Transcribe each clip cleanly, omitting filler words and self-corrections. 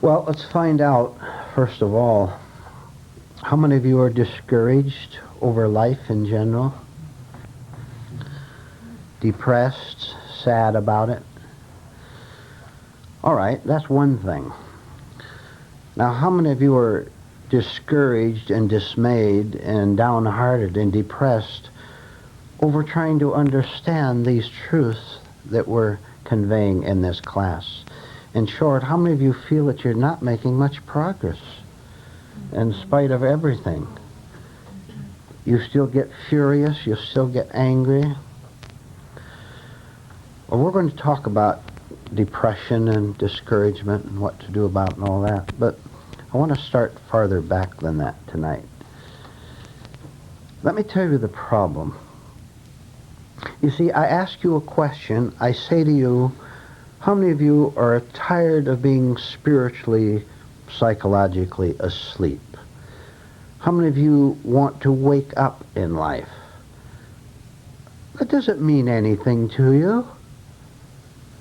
Well, let's find out, first of all, how many of you are discouraged over life in general? Depressed, sad about it? All right, that's one thing. Now, how many of you are discouraged and dismayed and downhearted and depressed over trying to understand these truths that we're conveying in this class? In short, how many of you feel that you're not making much progress in spite of everything? You still get furious, you still get angry. Well, we're going to talk about depression and discouragement and what to do about it and all that, but I want to start farther back than that tonight. Let me tell you the problem. You see, I ask you a question, I say to you, how many of you are tired of being spiritually, psychologically asleep? How many of you want to wake up in life? That doesn't mean anything to you.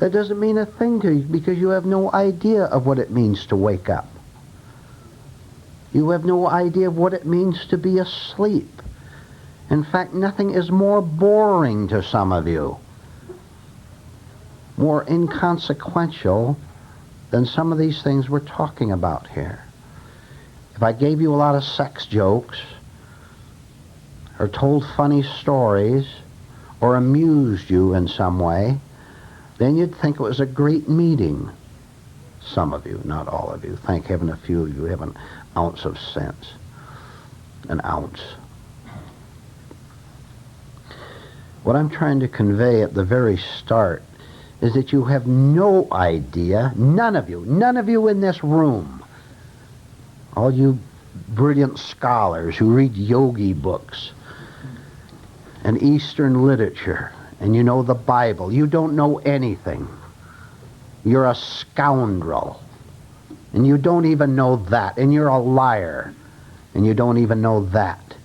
That doesn't mean a thing to you because you have no idea of what it means to wake up. You have no idea of what it means to be asleep. In fact, nothing is more boring to some of you, more inconsequential than some of these things we're talking about here. If I gave you a lot of sex jokes, or told funny stories, or amused you in some way, then you'd think it was a great meeting. Some of you, not all of you. Thank heaven a few of you have an ounce of sense. An ounce. What I'm trying to convey at the very start is that you have no idea, none of you in this room, all you brilliant scholars who read yogi books and Eastern literature, and you know the Bible, you don't know anything. You're a scoundrel, and you don't even know that, and you're a liar, and you don't even know that.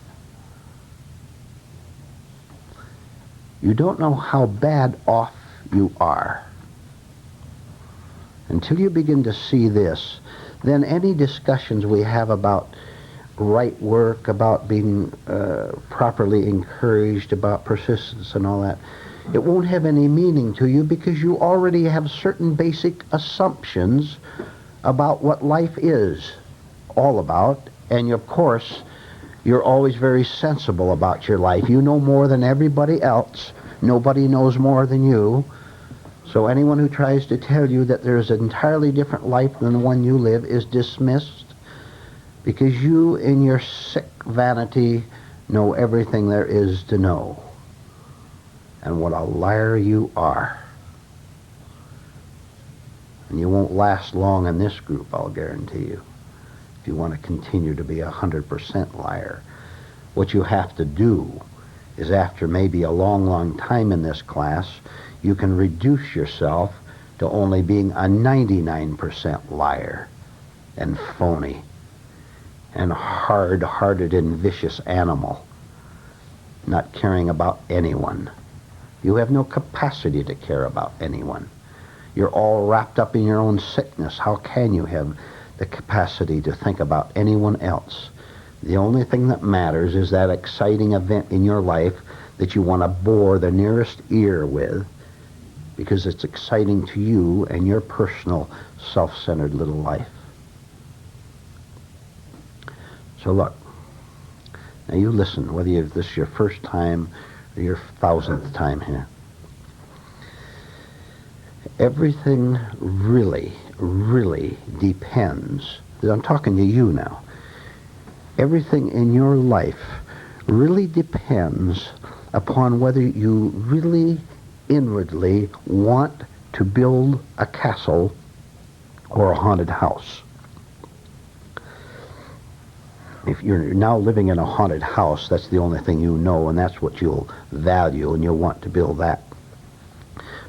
You don't know how bad off you are. Until you begin to see this, then any discussions we have about right work, about being properly encouraged, about persistence and all that, it won't have any meaning to you because you already have certain basic assumptions about what life is all about, and of course, you're always very sensible about your life. You know more than everybody else. Nobody knows more than you. So anyone who tries to tell you that there's an entirely different life than the one you live is dismissed, because you, in your sick vanity, know everything there is to know. And what a liar you are. And you won't last long in this group, I'll guarantee you, if you want to continue to be 100% liar. What you have to do is, after maybe a long, long time in this class, you can reduce yourself to only being a 99% liar and phony and hard-hearted and vicious animal, not caring about anyone. You have no capacity to care about anyone. You're all wrapped up in your own sickness. How can you have the capacity to think about anyone else? The only thing that matters is that exciting event in your life that you want to bore the nearest ear with, because it's exciting to you and your personal self-centered little life. So look, now you listen, whether this is your first time or your 1000th time here. Everything really, really depends. I'm talking to you now. Everything in your life really depends upon whether you really inwardly want to build a castle or a haunted house. If you're now living in a haunted house, that's the only thing you know, and that's what you'll value, and you'll want to build that.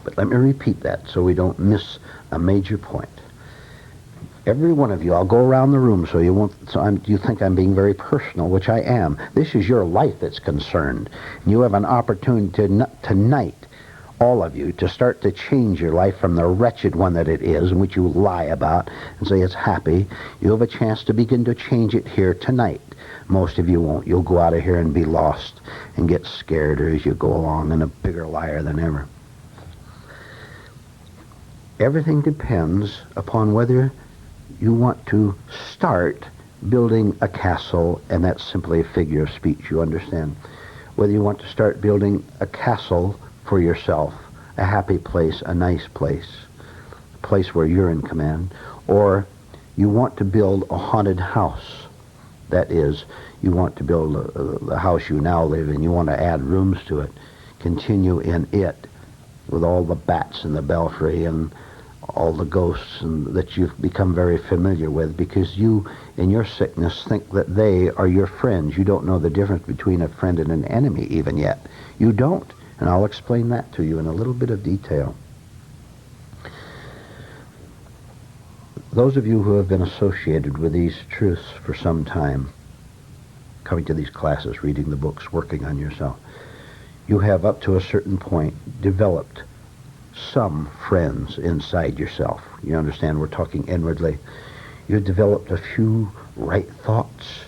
But let me repeat that so we don't miss a major point. Every one of you, I'll go around the room so you won't, you think I'm being very personal, which I am. This is your life that's concerned. You have an opportunity tonight, all of you, to start to change your life from the wretched one that it is, in which you lie about and say it's happy. You have a chance to begin to change it here tonight. Most of you won't. You'll go out of here and be lost and get scared as you go along and a bigger liar than ever. Everything depends upon whether you want to start building a castle, and that's simply a figure of speech, you understand. Whether you want to start building a castle for yourself, a happy place, a nice place, a place where you're in command, or you want to build a haunted house. That is, you want to build the house you now live in, you want to add rooms to it, continue in it with all the bats in the belfry and all the ghosts that you've become very familiar with, because you, in your sickness, think that they are your friends. You don't know the difference between a friend and an enemy even yet. You don't. And I'll explain that to you in a little bit of detail. Those of you who have been associated with these truths for some time, coming to these classes, reading the books, working on yourself, you have up to a certain point developed some friends inside yourself. You understand, we're talking inwardly. You've developed a few right thoughts,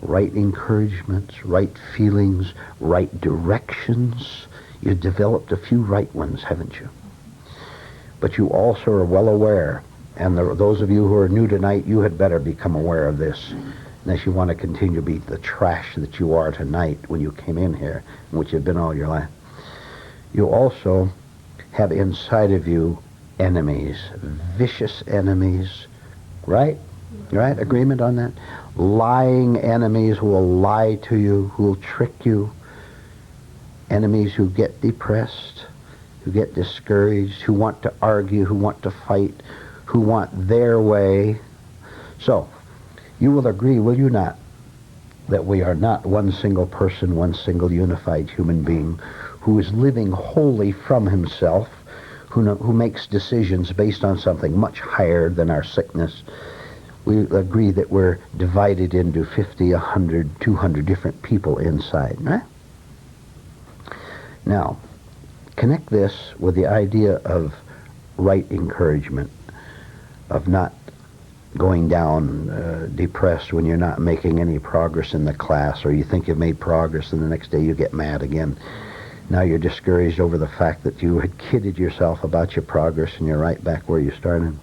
right encouragements, right feelings, right directions. You've developed a few right ones, haven't you? But you also are well aware, and those of you who are new tonight, you had better become aware of this, unless you want to continue to be the trash that you are tonight when you came in here, and which you've been all your life. You also have inside of you enemies, vicious enemies, right? Right? Agreement on that? Lying enemies who will lie to you, who will trick you. Enemies who get depressed, who get discouraged, who want to argue, who want to fight, who want their way. So, you will agree, will you not, that we are not one single person, one single unified human being who is living wholly from himself, who makes decisions based on something much higher than our sickness. We agree that we're divided into 50, 100, 200 different people inside, right? Now, connect this with the idea of right encouragement, of not going down depressed when you're not making any progress in the class, or you think you've made progress and the next day you get mad again. Now you're discouraged over the fact that you had kidded yourself about your progress and you're right back where you started.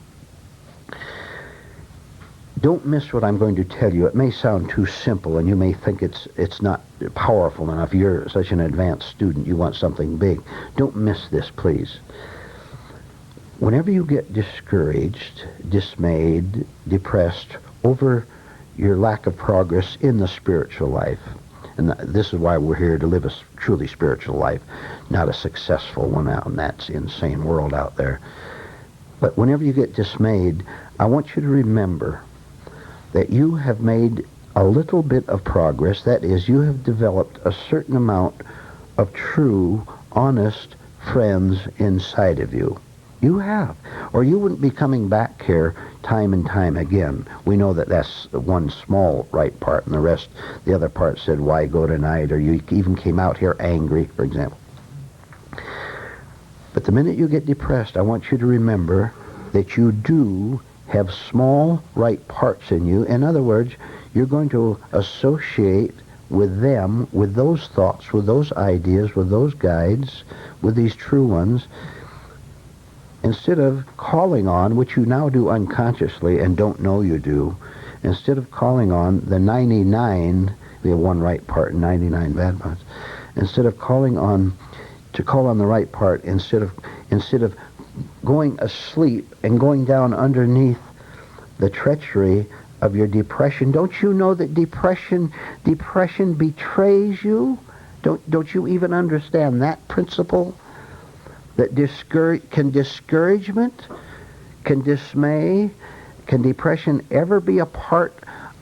Don't miss what I'm going to tell you. It may sound too simple and you may think it's not powerful enough. You're such an advanced student, you want something big. Don't miss this, please. Whenever you get discouraged, dismayed, depressed over your lack of progress in the spiritual life, and this is why we're here, to live a truly spiritual life, not a successful one out in that insane world out there. But whenever you get dismayed, I want you to remember that you have made a little bit of progress. That is, you have developed a certain amount of true, honest friends inside of you. You have. Or you wouldn't be coming back here time and time again. We know that that's one small right part, and the other part said, why go tonight? Or you even came out here angry, for example. But the minute you get depressed, I want you to remember that you do have small right parts in you. In other words, you're going to associate with them, with those thoughts, with those ideas, with those guides, with these true ones, instead of calling on, which you now do unconsciously and don't know you do, instead of calling on the 99, we have one right part and 99 bad parts, instead of calling on, to call on the right part, instead of going asleep and going down underneath the treachery of your depression. Don't you know that depression betrays you? Don't you even understand that principle? That can discouragement, can dismay, can depression ever be a part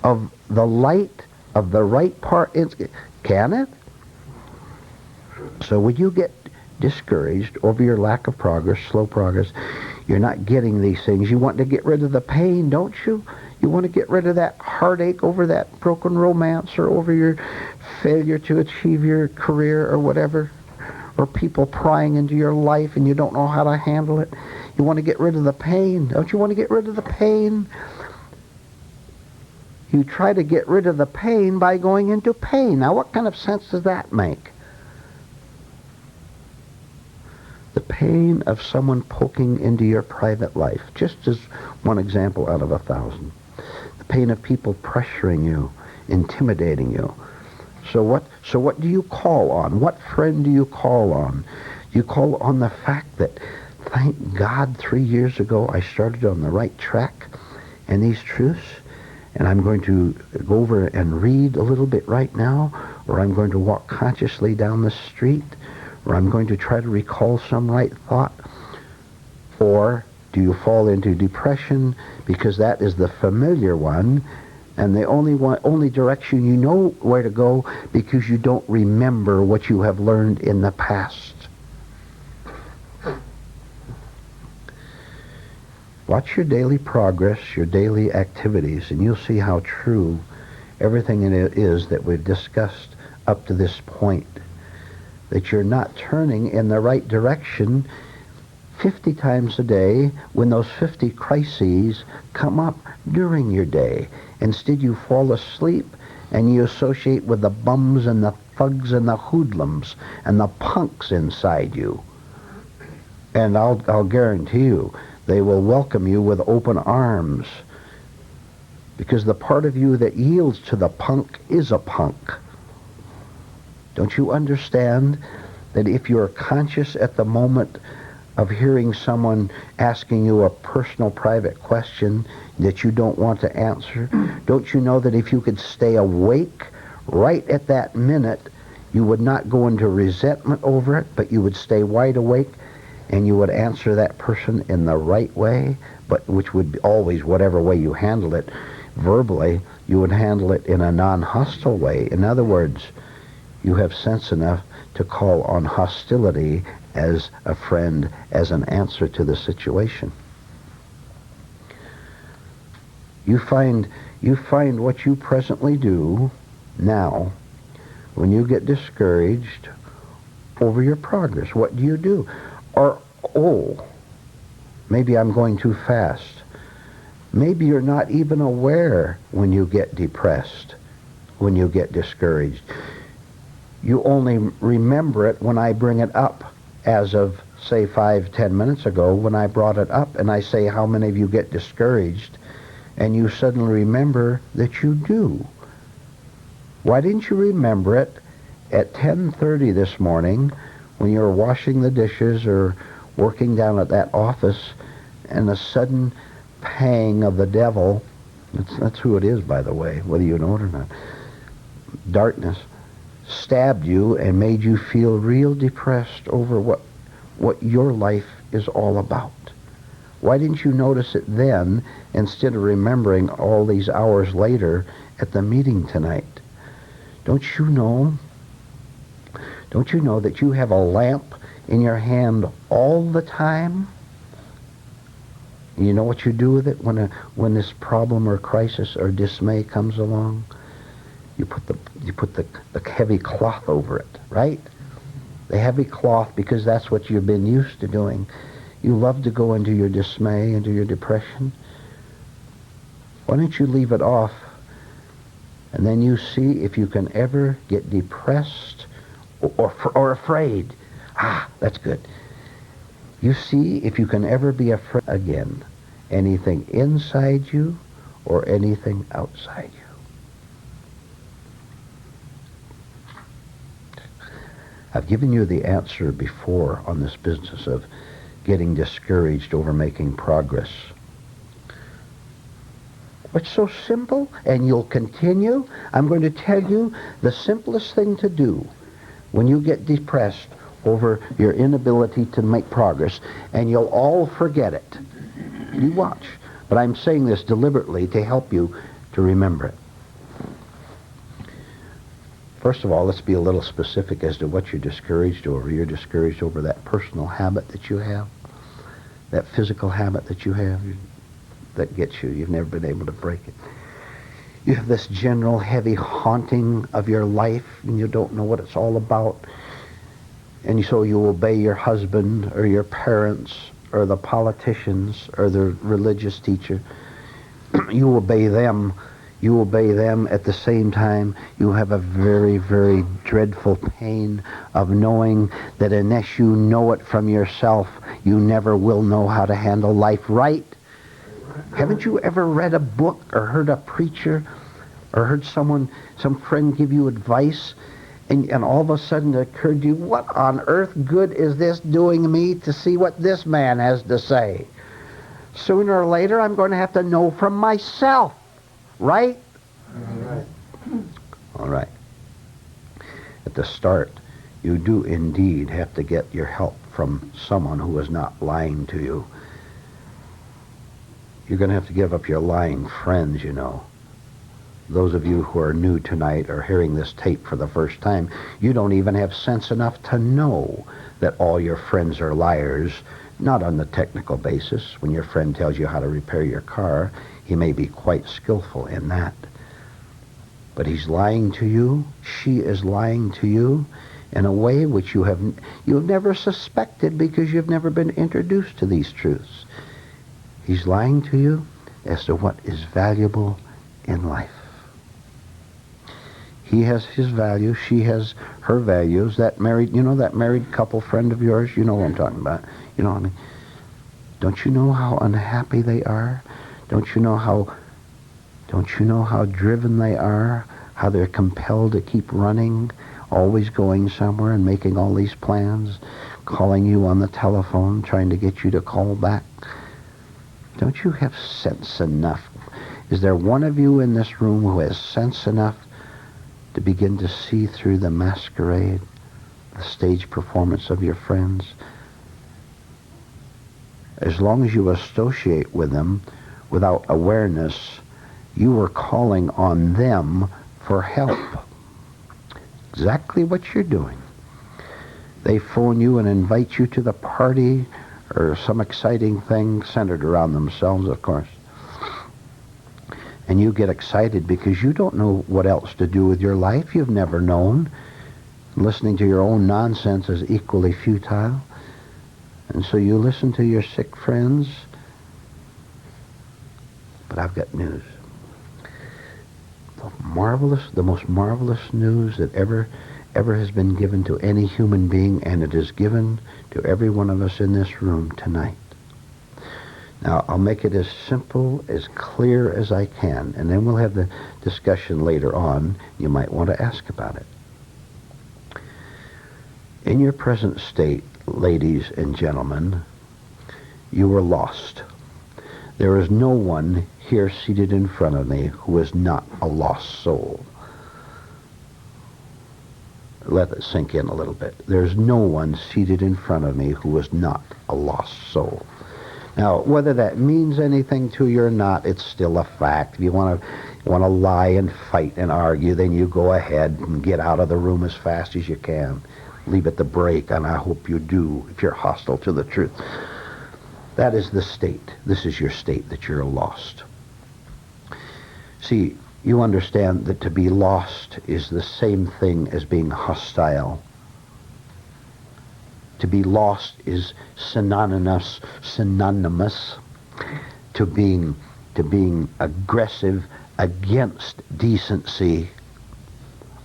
of the light of the right part? Can it? So when you get discouraged over your lack of progress, slow progress, you're not getting these things, you want to get rid of the pain, don't you? You want to get rid of that heartache over that broken romance, or over your failure to achieve your career or whatever, or people prying into your life and you don't know how to handle it. You want to get rid of the pain. Don't you want to get rid of the pain? You try to get rid of the pain by going into pain. Now, what kind of sense does that make? The pain of someone poking into your private life, just as one example out of 1,000. The pain of people pressuring you, intimidating you. So what do you call on? What friend do you call on? You call on the fact that, thank God, 3 years ago I started on the right track and these truths, and I'm going to go over and read a little bit right now, or I'm going to walk consciously down the street, or I'm going to try to recall some right thought. Or do you fall into depression because that is the familiar one, and the only direction you know where to go because you don't remember what you have learned in the past? Watch your daily progress, your daily activities, and you'll see how true everything it is that we've discussed up to this point. That you're not turning in the right direction 50 times a day when those 50 crises come up during your day. Instead, you fall asleep and you associate with the bums and the thugs and the hoodlums and the punks inside you. And I'll guarantee you, they will welcome you with open arms, because the part of you that yields to the punk is a punk. Don't you understand that if you're conscious at the moment of hearing someone asking you a personal, private question that you don't want to answer, don't you know that if you could stay awake right at that minute, you would not go into resentment over it, but you would stay wide awake and you would answer that person in the right way, but which would be always, whatever way you handle it, verbally, you would handle it in a non-hostile way. In other words, you have sense enough to call on hostility as a friend, as an answer to the situation. You find what you presently do now when you get discouraged over your progress. What do you do? Or, oh, maybe I'm going too fast. Maybe you're not even aware when you get depressed, when you get discouraged. You only remember it when I bring it up, as of, say, 5-10 minutes ago, when I brought it up and I say, how many of you get discouraged? And you suddenly remember that you do. Why didn't you remember it at 10:30 this morning when you were washing the dishes or working down at that office, and a sudden pang of the devil, that's who it is, by the way, whether you know it or not, darkness, stabbed you and made you feel real depressed over what your life is all about? Why didn't you notice it then instead of remembering all these hours later at the meeting tonight? Don't you know that you have a lamp in your hand all the time? You know what you do with it when this problem or crisis or dismay comes along? You put the heavy cloth over it, right? The heavy cloth, because that's what you've been used to doing. You love to go into your dismay, into your depression. Why don't you leave it off, and then you see if you can ever get depressed or afraid. Ah, that's good. You see if you can ever be afraid again. Anything inside you or anything outside you. I've given you the answer before on this business of getting discouraged over making progress. It's so simple, and you'll continue. I'm going to tell you the simplest thing to do when you get depressed over your inability to make progress, and you'll all forget it. You watch. But I'm saying this deliberately to help you to remember it. First of all, let's be a little specific as to what you're discouraged over. You're discouraged over that personal habit that you have, that physical habit that you have that gets you. You've never been able to break it. You have this general heavy haunting of your life, and you don't know what it's all about. And so you obey your husband or your parents or the politicians or the religious teacher. You obey them. You obey them at the same time. You have a very, very dreadful pain of knowing that unless you know it from yourself, you never will know how to handle life right. Haven't you ever read a book or heard a preacher or heard some friend give you advice, and all of a sudden it occurred to you, what on earth good is this doing me to see what this man has to say? Sooner or later, I'm going to have to know from myself, right? Right. All right. At the start, you do indeed have to get your help from someone who is not lying to you. You're going to have to give up your lying friends, you know. Those of you who are new tonight or hearing this tape for the first time, you don't even have sense enough to know that all your friends are liars. Not on the technical basis. When your friend tells you how to repair your car, he may be quite skillful in that. But he's lying to you, she is lying to you in a way which you've never suspected because you've never been introduced to these truths. He's lying to you as to what is valuable in life. He has his values, she has her values. That married couple friend of yours, you know what I'm talking about. You know what I mean? Don't you know how unhappy they are? Don't you know how driven they are? How they're compelled to keep running, always going somewhere and making all these plans, calling you on the telephone, trying to get you to call back. Don't you have sense enough? Is there one of you in this room who has sense enough to begin to see through the masquerade, the stage performance of your friends? As long as you associate with them without awareness, you are calling on them for help. Exactly what you're doing. They phone you and invite you to the party or some exciting thing centered around themselves, of course. And you get excited because you don't know what else to do with your life. You've never known. Listening to your own nonsense is equally futile. And so you listen to your sick friends. But I've got news. The most marvelous news that ever has been given to any human being, and it is given to every one of us in this room tonight. Now, I'll make it as simple, as clear as I can, and then we'll have the discussion later on. You might want to ask about it. In your present state, ladies and gentlemen, you were lost. There is no one here seated in front of me who is not a lost soul. Let it sink in a little bit. There's no one seated in front of me who is not a lost soul. Now, whether that means anything to you or not, it's still a fact. If you want to lie and fight and argue, then you go ahead and get out of the room as fast as you can. Leave it to break, and I hope you do if you're hostile to the truth. That is the state. This is your state, that you're lost. See, you understand that to be lost is the same thing as being hostile. To be lost is synonymous to being aggressive against decency.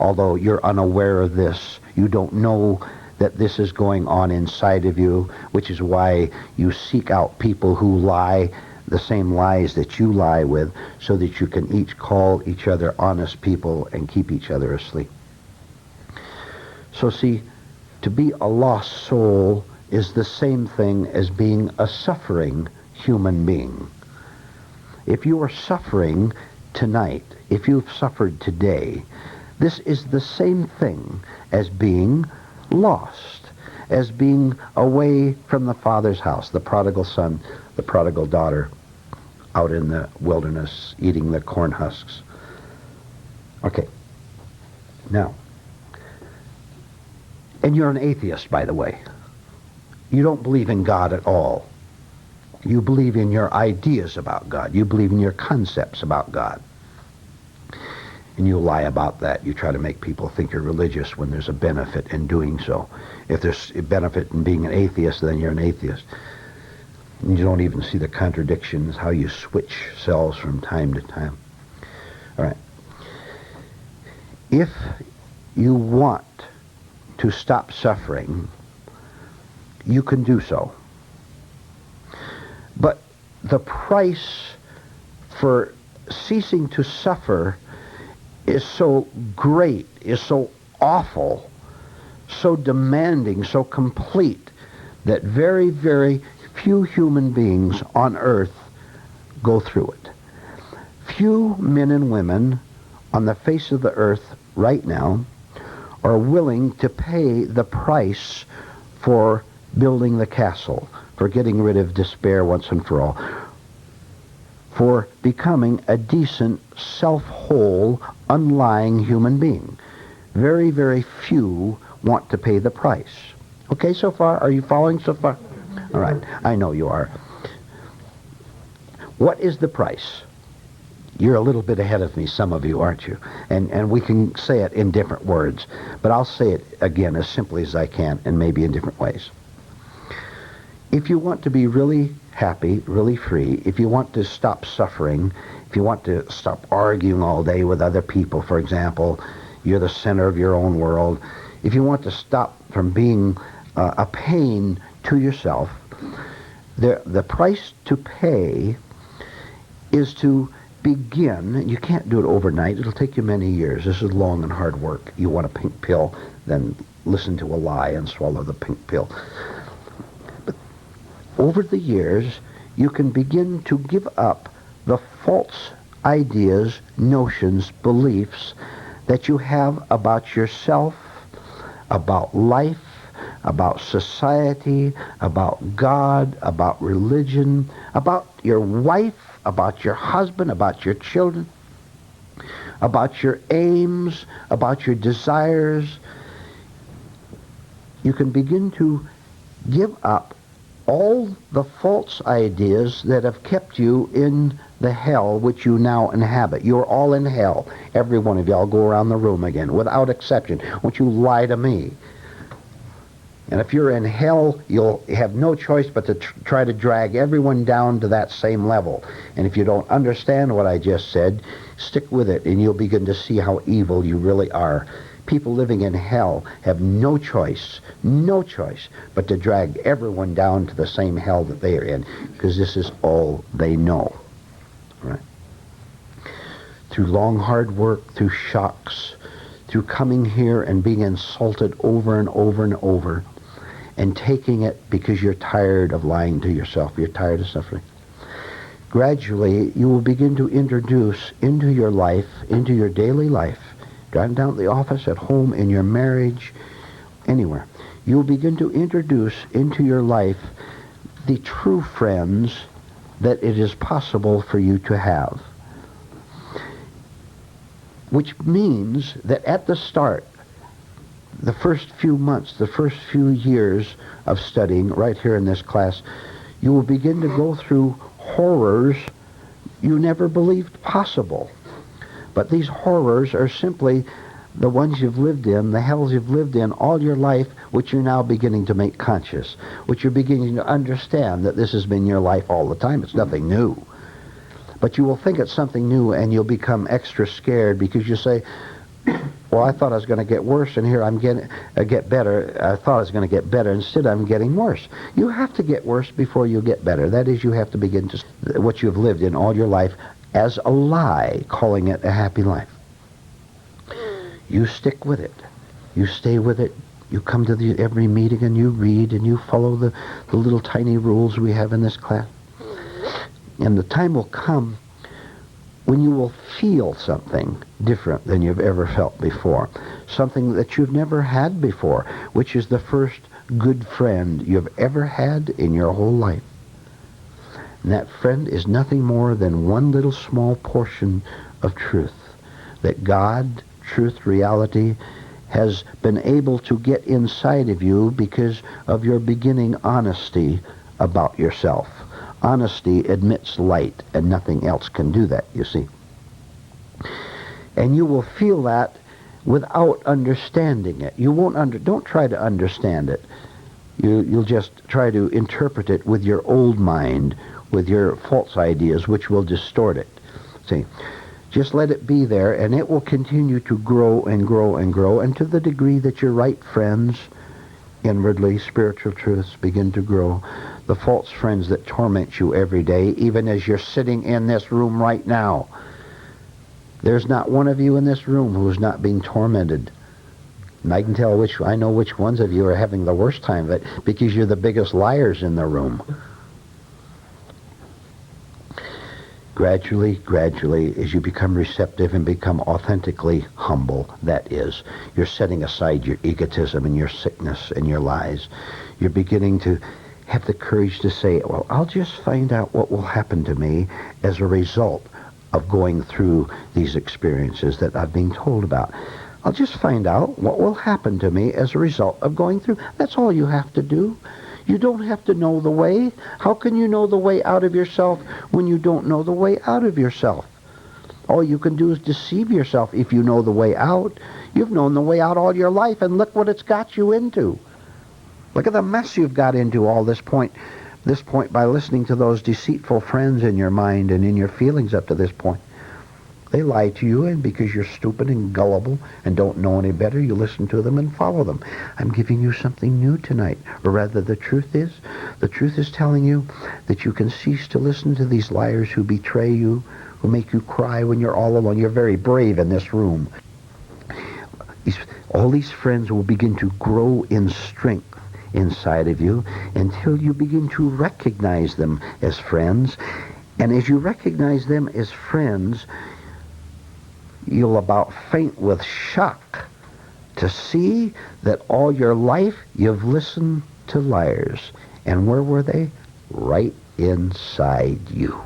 Although you're unaware of this, you don't know that this is going on inside of you, which is why you seek out people who lie the same lies that you lie with, so that you can each call each other honest people and keep each other asleep. So see, to be a lost soul is the same thing as being a suffering human being. If you are suffering tonight, if you've suffered today, this is the same thing as being lost, as being away from the Father's house, the prodigal son, the prodigal daughter, out in the wilderness eating the corn husks. Okay. Now, and you're an atheist, by the way. You don't believe in God at all. You believe in your ideas about God. You believe in your concepts about God. And you lie about that. You try to make people think you're religious when there's a benefit in doing so. If there's a benefit in being an atheist, then you're an atheist. And you don't even see the contradictions, how you switch selves from time to time. All right. If you want to stop suffering, you can do so. But the price for ceasing to suffer is so great, is so awful, so demanding, so complete, that very, very few human beings on earth go through it. Few men and women on the face of the earth right now are willing to pay the price for building the castle, for getting rid of despair once and for all, for becoming a decent, self-whole, unlying human being. Very, very few want to pay the price. Okay, so far? Are you following so far? All right, I know you are. What is the price? You're a little bit ahead of me, some of you, aren't you? And we can say it in different words, but I'll say it again as simply as I can, and maybe in different ways. If you want to be really happy, really free, if you want to stop suffering, if you want to stop arguing all day with other people, for example, you're the center of your own world, if you want to stop from being a pain to yourself, the price to pay is to begin. You can't do it overnight. It'll take you many years. This is long and hard work. You want a pink pill, then listen to a lie and swallow the pink pill. But over the years, you can begin to give up the false ideas, notions, beliefs that you have about yourself, about life, about society, about God, about religion, about your wife, about your husband, about your children, about your aims, about your desires. You can begin to give up all the false ideas that have kept you in the hell which you now inhabit. You're all in hell. Every one of you. I'll go around the room again, without exception. Won't you lie to me? And if you're in hell, you'll have no choice but to try to drag everyone down to that same level. And if you don't understand what I just said, stick with it, and you'll begin to see how evil you really are. People living in hell have no choice but to drag everyone down to the same hell that they are in, because this is all they know. Right? Through long, hard work, through shocks, through coming here and being insulted over and over and over, and taking it because you're tired of lying to yourself, you're tired of suffering. Gradually, you will begin to introduce into your life, into your daily life, driving down to the office, at home, in your marriage, anywhere. You will begin to introduce into your life the true friends that it is possible for you to have. Which means that at the start, the first few months, the first few years of studying right here in this class, you will begin to go through horrors you never believed possible. But these horrors are simply the ones you've lived in, the hells you've lived in all your life, which you're now beginning to make conscious, which you're beginning to understand that this has been your life all the time. It's nothing new. But you will think it's something new, and you'll become extra scared because you say, well, I thought I was going to get worse, and here I'm get better. I thought I was going to get better. Instead, I'm getting worse. You have to get worse before you get better. That is, you have to begin to what you've lived in all your life as a lie, calling it a happy life. You stick with it. You stay with it. You come to every meeting, and you read, and you follow the little tiny rules we have in this class. And the time will come when you will feel something different than you've ever felt before, something that you've never had before, which is the first good friend you've ever had in your whole life. And that friend is nothing more than one little small portion of truth that God, truth, reality, has been able to get inside of you because of your beginning honesty about yourself. Honesty admits light, and nothing else can do that, you see. And you will feel that without understanding it. You won't don't try to understand it. You'll just try to interpret it with your old mind, with your false ideas, which will distort it. See, just let it be there, and it will continue to grow and grow and grow, and to the degree that your right friends, inwardly, spiritual truths begin to grow, the false friends that torment you every day, even as you're sitting in this room right now, there's not one of you in this room who's not being tormented. And I can tell I know which ones of you are having the worst time of it, because you're the biggest liars in the room. Gradually, as you become receptive and become authentically humble, that is, you're setting aside your egotism and your sickness and your lies. You're beginning to have the courage to say, well, I'll just find out what will happen to me as a result of going through these experiences that I've been told about. I'll just find out what will happen to me as a result of going through. That's all you have to do. You don't have to know the way. How can you know the way out of yourself when you don't know the way out of yourself? All you can do is deceive yourself if you know the way out. You've known the way out all your life, and look what it's got you into. Look at the mess you've got into all this point by listening to those deceitful friends in your mind and in your feelings up to this point. They lie to you, and because you're stupid and gullible and don't know any better, you listen to them and follow them. I'm giving you something new tonight. Or rather, the truth is telling you that you can cease to listen to these liars who betray you, who make you cry when you're all alone. You're very brave in this room. All these friends will begin to grow in strength inside of you until you begin to recognize them as friends. And as you recognize them as friends, you'll about faint with shock to see that all your life you've listened to liars. And where were they? Right inside you.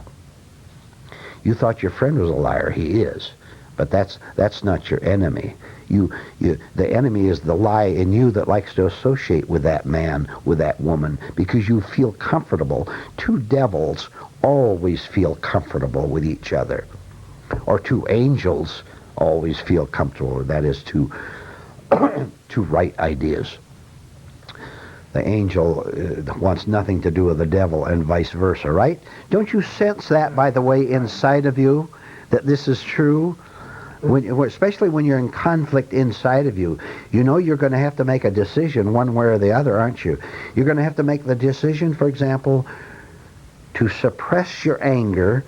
You thought your friend was a liar. He is. But that's not your enemy. The enemy is the lie in you that likes to associate with that man, with that woman, because you feel comfortable. Two devils always feel comfortable with each other. Or two angels always feel comfortable. That is, two right ideas. The angel wants nothing to do with the devil, and vice versa, right? Don't you sense that, by the way, inside of you, that this is true? Especially when you're in conflict inside of you, you know you're going to have to make a decision one way or the other, aren't you? You're going to have to make the decision, for example, to suppress your anger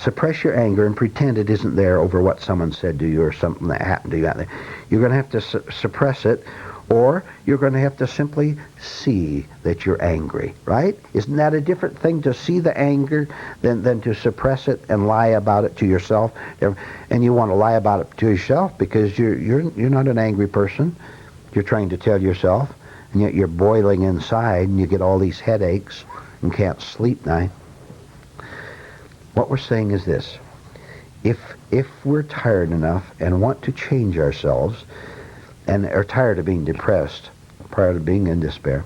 and pretend it isn't there over what someone said to you or something that happened to you out there. You're going to have to suppress it, or you're going to have to simply see that you're angry, right? Isn't that a different thing, to see the anger than to suppress it and lie about it to yourself? And you want to lie about it to yourself because you're not an angry person. You're trying to tell yourself, and yet you're boiling inside, and you get all these headaches and can't sleep night. What we're saying is this: if we're tired enough and want to change ourselves, and are tired of being depressed, tired of being in despair,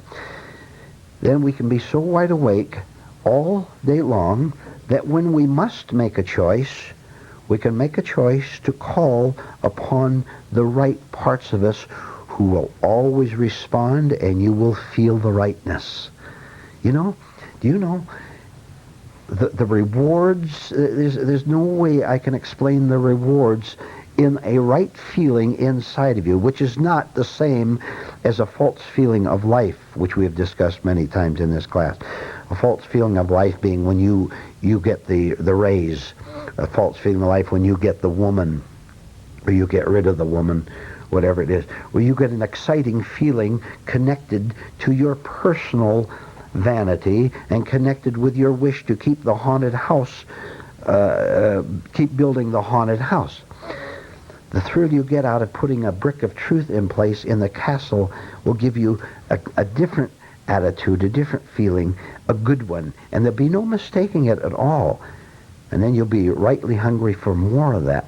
then we can be so wide awake all day long that when we must make a choice, we can make a choice to call upon the right parts of us who will always respond, and you will feel the rightness. Do you know, the rewards, there's no way I can explain the rewards in a right feeling inside of you, which is not the same as a false feeling of life, which we have discussed many times in this class. A false feeling of life being when you get the raise. A false feeling of life when you get the woman, or you get rid of the woman, whatever it is. Where you get an exciting feeling connected to your personal vanity and connected with your wish to keep the haunted house, keep building the haunted house. The thrill you get out of putting a brick of truth in place in the castle will give you a different attitude, a different feeling, a good one. And there'll be no mistaking it at all. And then you'll be rightly hungry for more of that.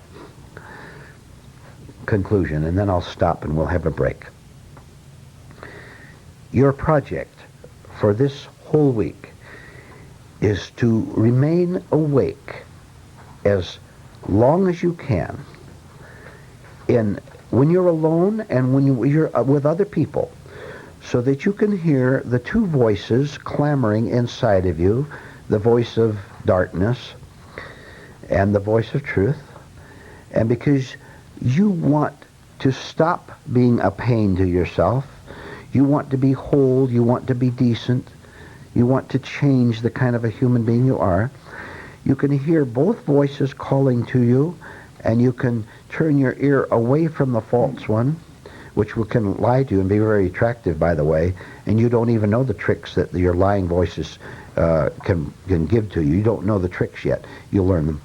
Conclusion, and then I'll stop and we'll have a break. Your project for this whole week is to remain awake as long as you can when you're alone and when you're with other people, so that you can hear the two voices clamoring inside of you, the voice of darkness and the voice of truth. And because you want to stop being a pain to yourself, you want to be whole, you want to be decent, you want to change the kind of a human being you are, you can hear both voices calling to you, and you can turn your ear away from the false one, which can lie to you and be very attractive, by the way, and you don't even know the tricks that your lying voices can give to you. You don't know the tricks yet. You'll learn them.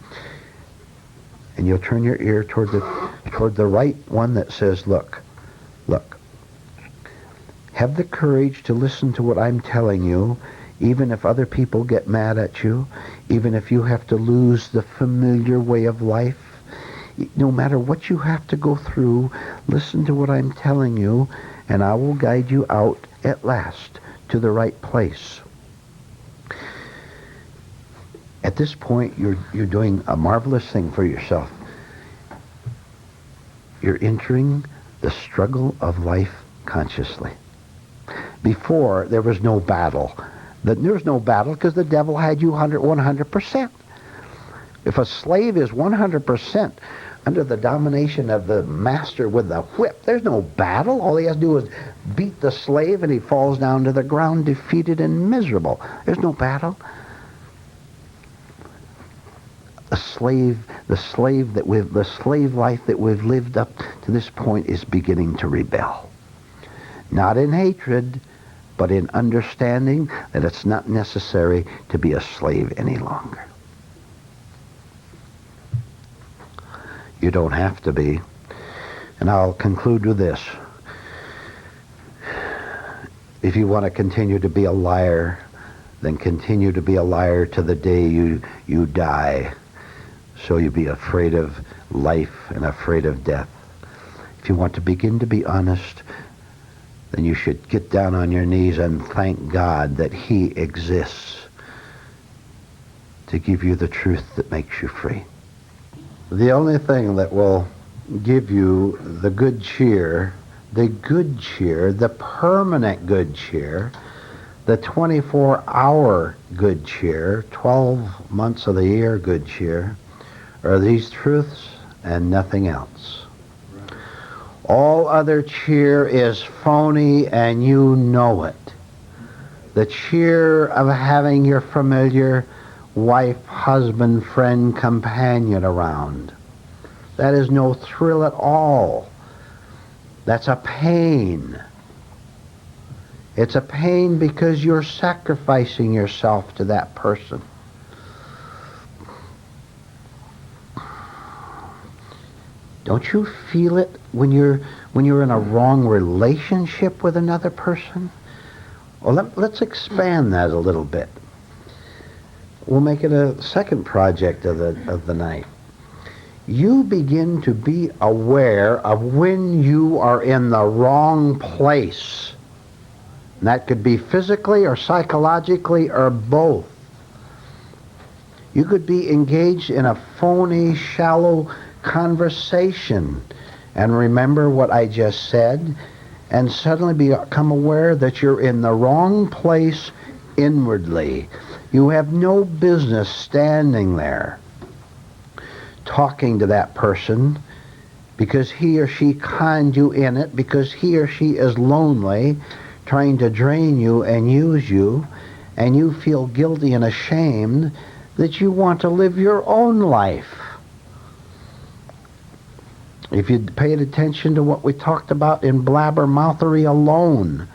And you'll turn your ear toward the right one that says, look, have the courage to listen to what I'm telling you, even if other people get mad at you, even if you have to lose the familiar way of life. No matter what you have to go through, listen to what I'm telling you, and I will guide you out at last to the right place. At this point, you're doing a marvelous thing for yourself. You're entering the struggle of life consciously. Before, there was no battle. There was no battle because the devil had you 100%. If a slave is 100% under the domination of the master with the whip, there's no battle. All he has to do is beat the slave, and he falls down to the ground defeated and miserable. There's no battle. The slave life that we've lived up to this point is beginning to rebel. Not in hatred, but in understanding that it's not necessary to be a slave any longer. You don't have to be. And I'll conclude with this. If you want to continue to be a liar, then continue to be a liar to the day you die. So you be afraid of life and afraid of death. If you want to begin to be honest, then you should get down on your knees and thank God that He exists to give you the truth that makes you free. The only thing that will give you the good cheer, the permanent good cheer, the 24-hour good cheer, 12 months of the year good cheer, are these truths and nothing else. All other cheer is phony, and you know it. The cheer of having your familiar wife, husband, friend, companion around. That is no thrill at all. That's a pain. It's a pain because you're sacrificing yourself to that person. Don't you feel it when you're in a wrong relationship with another person? Well, let's expand that a little bit. We'll make it a second project of the night. You begin to be aware of when you are in the wrong place. And that could be physically or psychologically or both. You could be engaged in a phony, shallow conversation and remember what I just said, and suddenly become aware that you're in the wrong place inwardly. You have no business standing there talking to that person because he or she conned you in it, because he or she is lonely, trying to drain you and use you, and you feel guilty and ashamed that you want to live your own life. If you'd paid attention to what we talked about in blabbermouthery alone,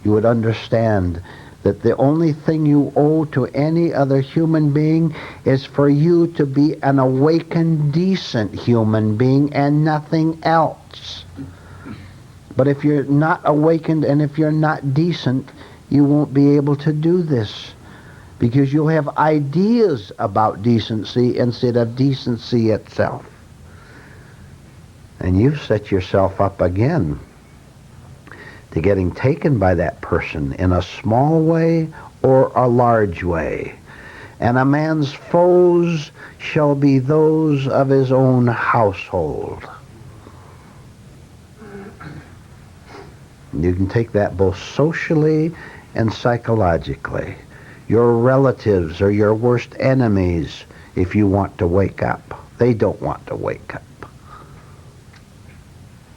you would understand that the only thing you owe to any other human being is for you to be an awakened, decent human being and nothing else. But if you're not awakened and if you're not decent, you won't be able to do this, because you'll have ideas about decency instead of decency itself. And you set yourself up again to getting taken by that person in a small way or a large way. And a man's foes shall be those of his own household. You can take that both socially and psychologically. Your relatives are your worst enemies if you want to wake up. They don't want to wake up.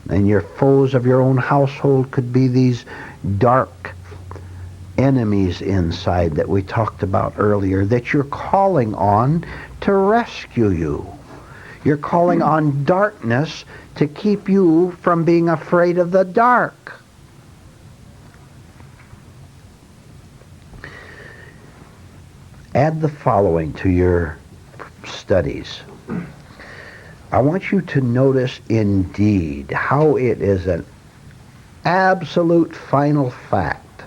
And your foes of your own household could be these dark enemies inside that we talked about earlier that you're calling on to rescue you. You're calling on darkness to keep you from being afraid of the dark. Add the following to your studies. I want you to notice indeed how it is an absolute final fact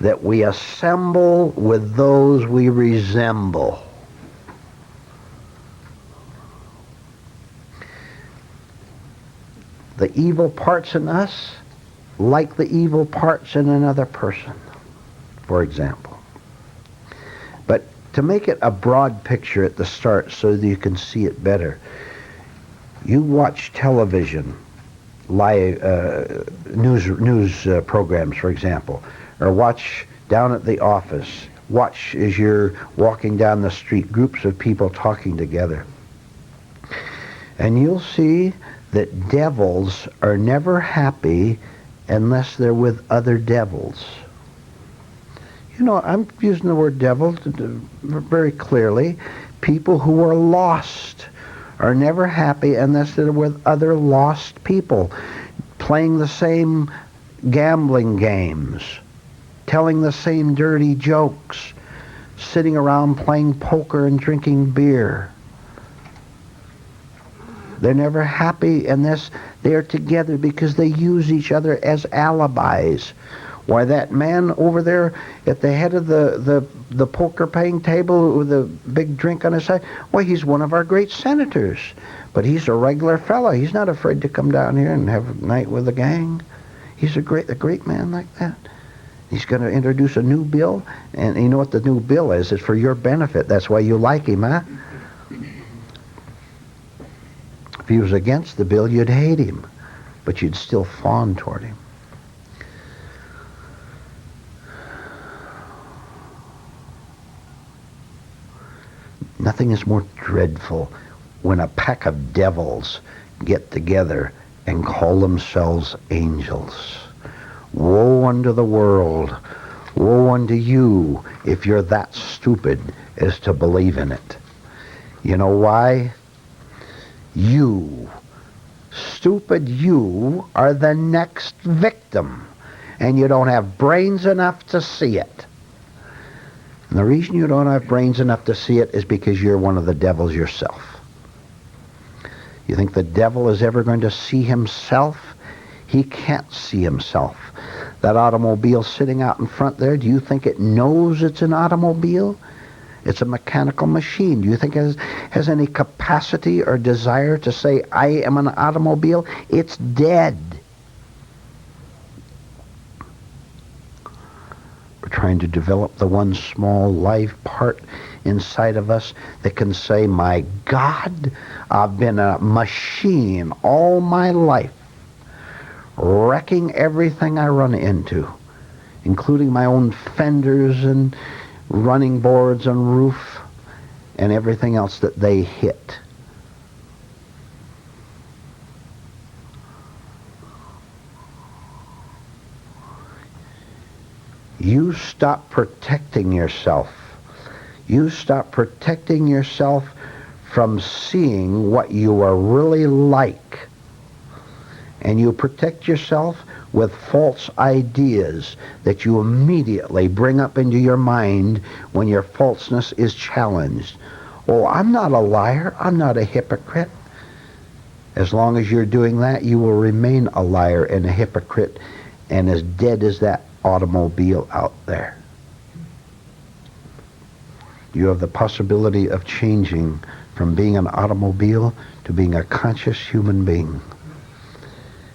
that we assemble with those we resemble. The evil parts in us like the evil parts in another person, for example. But to make it a broad picture at the start so that you can see it better, you watch television, live news programs, for example, or watch down at the office, watch as you're walking down the street, groups of people talking together. And you'll see that devils are never happy unless they're with other devils. You know, I'm using the word devil very clearly. People who are lost are never happy unless they're with other lost people, playing the same gambling games, telling the same dirty jokes, sitting around playing poker and drinking beer. They're never happy unless they're together because they use each other as alibis. Why, that man over there at the head of the poker playing table with a big drink on his side, why, he's one of our great senators. But he's a regular fellow. He's not afraid to come down here and have a night with the gang. He's a great man like that. He's going to introduce a new bill, and you know what the new bill is? It's for your benefit. That's why you like him, huh? If he was against the bill, you'd hate him, but you'd still fawn toward him. Nothing is more dreadful when a pack of devils get together and call themselves angels. Woe unto the world, woe unto you if you're that stupid as to believe in it. You know why? You, stupid you, are the next victim, and you don't have brains enough to see it. And the reason you don't have brains enough to see it is because you're one of the devils yourself. You think the devil is ever going to see himself? He can't see himself. That automobile sitting out in front there, do you think it knows it's an automobile? It's a mechanical machine. Do you think it has any capacity or desire to say, I am an automobile? It's dead. We're trying to develop the one small life part inside of us that can say, my God, I've been a machine all my life, wrecking everything I run into, including my own fenders and running boards and roof and everything else that they hit. You stop protecting yourself. You stop protecting yourself from seeing what you are really like. And you protect yourself with false ideas that you immediately bring up into your mind when your falseness is challenged. Oh, I'm not a liar. I'm not a hypocrite. As long as you're doing that, you will remain a liar and a hypocrite and as dead as that automobile out there. You have the possibility of changing from being an automobile to being a conscious human being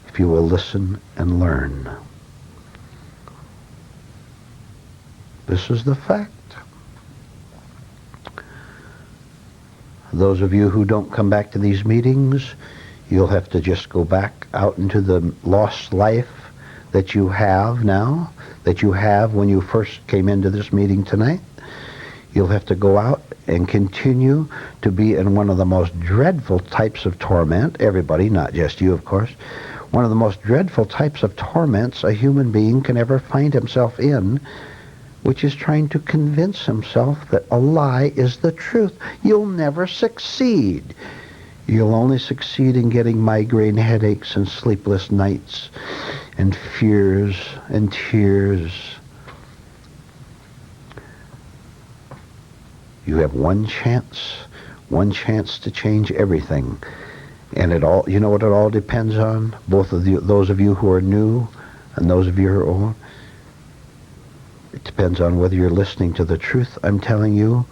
if you will listen and learn. This is the fact. Those of you who don't come back to these meetings, you'll have to just go back out into the lost life that you have now, that you have when you first came into this meeting tonight. You'll have to go out and continue to be in one of the most dreadful types of torment. Everybody, not just you, of course. One of the most dreadful types of torments a human being can ever find himself in, which is trying to convince himself that a lie is the truth. You'll never succeed. You'll only succeed in getting migraine headaches and sleepless nights and fears and tears. You have one chance to change everything. And it all, you know what it all depends on? Both of you, those of you who are new and those of you who are old. It depends on whether you're listening to the truth I'm telling you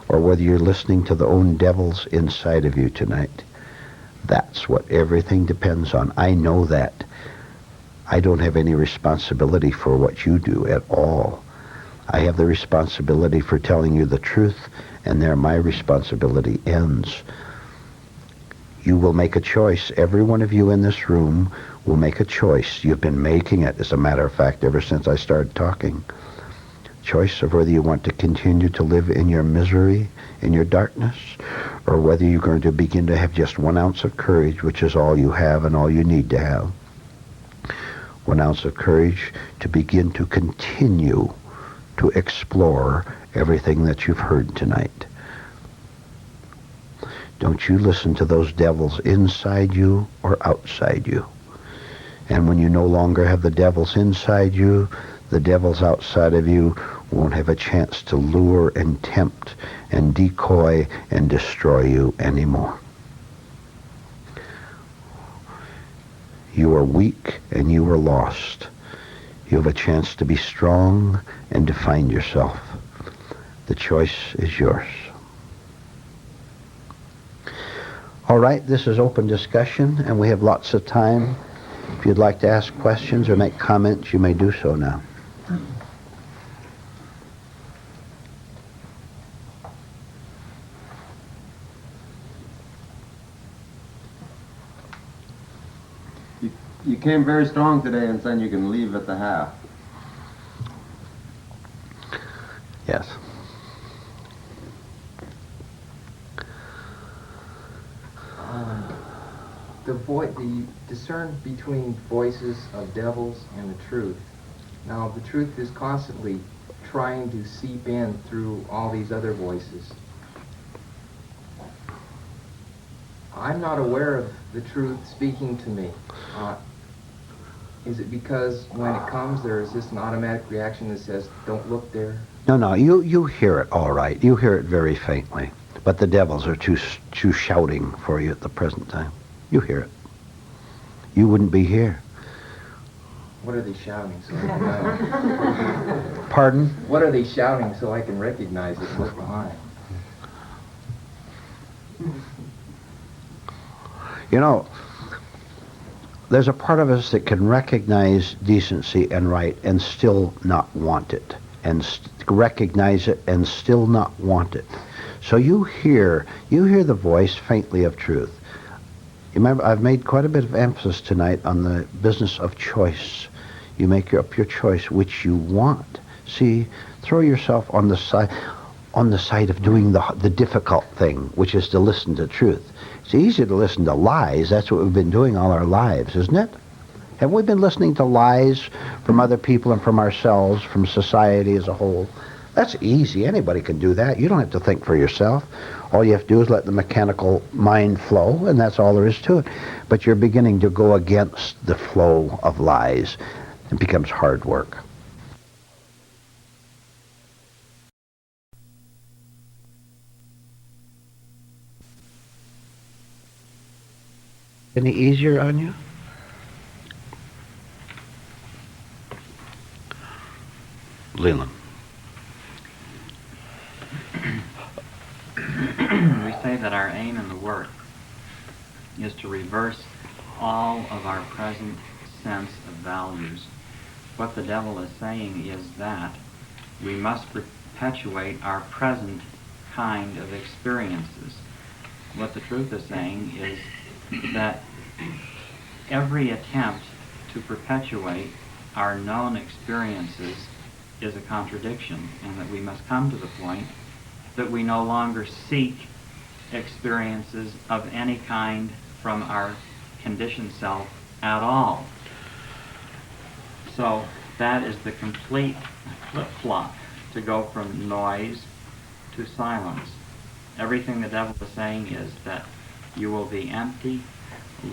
or whether you're listening to the own devils inside of you tonight. That's what everything depends on. I know that. I don't have any responsibility for what you do at all. I have the responsibility for telling you the truth, and there my responsibility ends. You will make a choice. Every one of you in this room will make a choice. You've been making it, as a matter of fact, ever since I started talking. Choice of whether you want to continue to live in your misery, in your darkness, or whether you're going to begin to have just 1 ounce of courage, which is all you have and all you need to have. 1 ounce of courage to begin to continue to explore everything that you've heard tonight. Don't you listen to those devils inside you or outside you. And when you no longer have the devils inside you, the devils outside of you won't have a chance to lure and tempt and decoy and destroy you anymore. You are weak and you are lost. You have a chance to be strong and to find yourself. The choice is yours. All right, this is open discussion, and we have lots of time. If you'd like to ask questions or make comments, you may do so now. You came very strong today and saying you can leave at the half. Yes. The discern between voices of devils and the truth. Now, the truth is constantly trying to seep in through all these other voices. I'm not aware of the truth speaking to me. Is it because when it comes, there is just an automatic reaction that says, don't look there? No, you hear it all right. You hear it very faintly. But the devils are too shouting for you at the present time. You hear it. You wouldn't be here. What are they shouting so I can know? Pardon? What are they shouting so I can recognize it and look behind? You know, there's a part of us that can recognize decency and right and still not want it, and recognize it and still not want it. So you hear the voice faintly of truth. Remember, I've made quite a bit of emphasis tonight on the business of choice. You make up your choice which you want. See, throw yourself on the side of doing the difficult thing, which is to listen to truth. It's easy to listen to lies. That's what we've been doing all our lives, isn't it? Have we been listening to lies from other people and from ourselves, from society as a whole? That's easy. Anybody can do that. You don't have to think for yourself. All you have to do is let the mechanical mind flow, and that's all there is to it. But you're beginning to go against the flow of lies. It becomes hard work. Any easier on you? Leland. We say that our aim in the work is to reverse all of our present sense of values. What the devil is saying is that we must perpetuate our present kind of experiences. What the truth is saying is that every attempt to perpetuate our known experiences is a contradiction, and that we must come to the point that we no longer seek experiences of any kind from our conditioned self at all. So that is the complete flip-flop, to go from noise to silence. Everything the devil is saying is that you will be empty,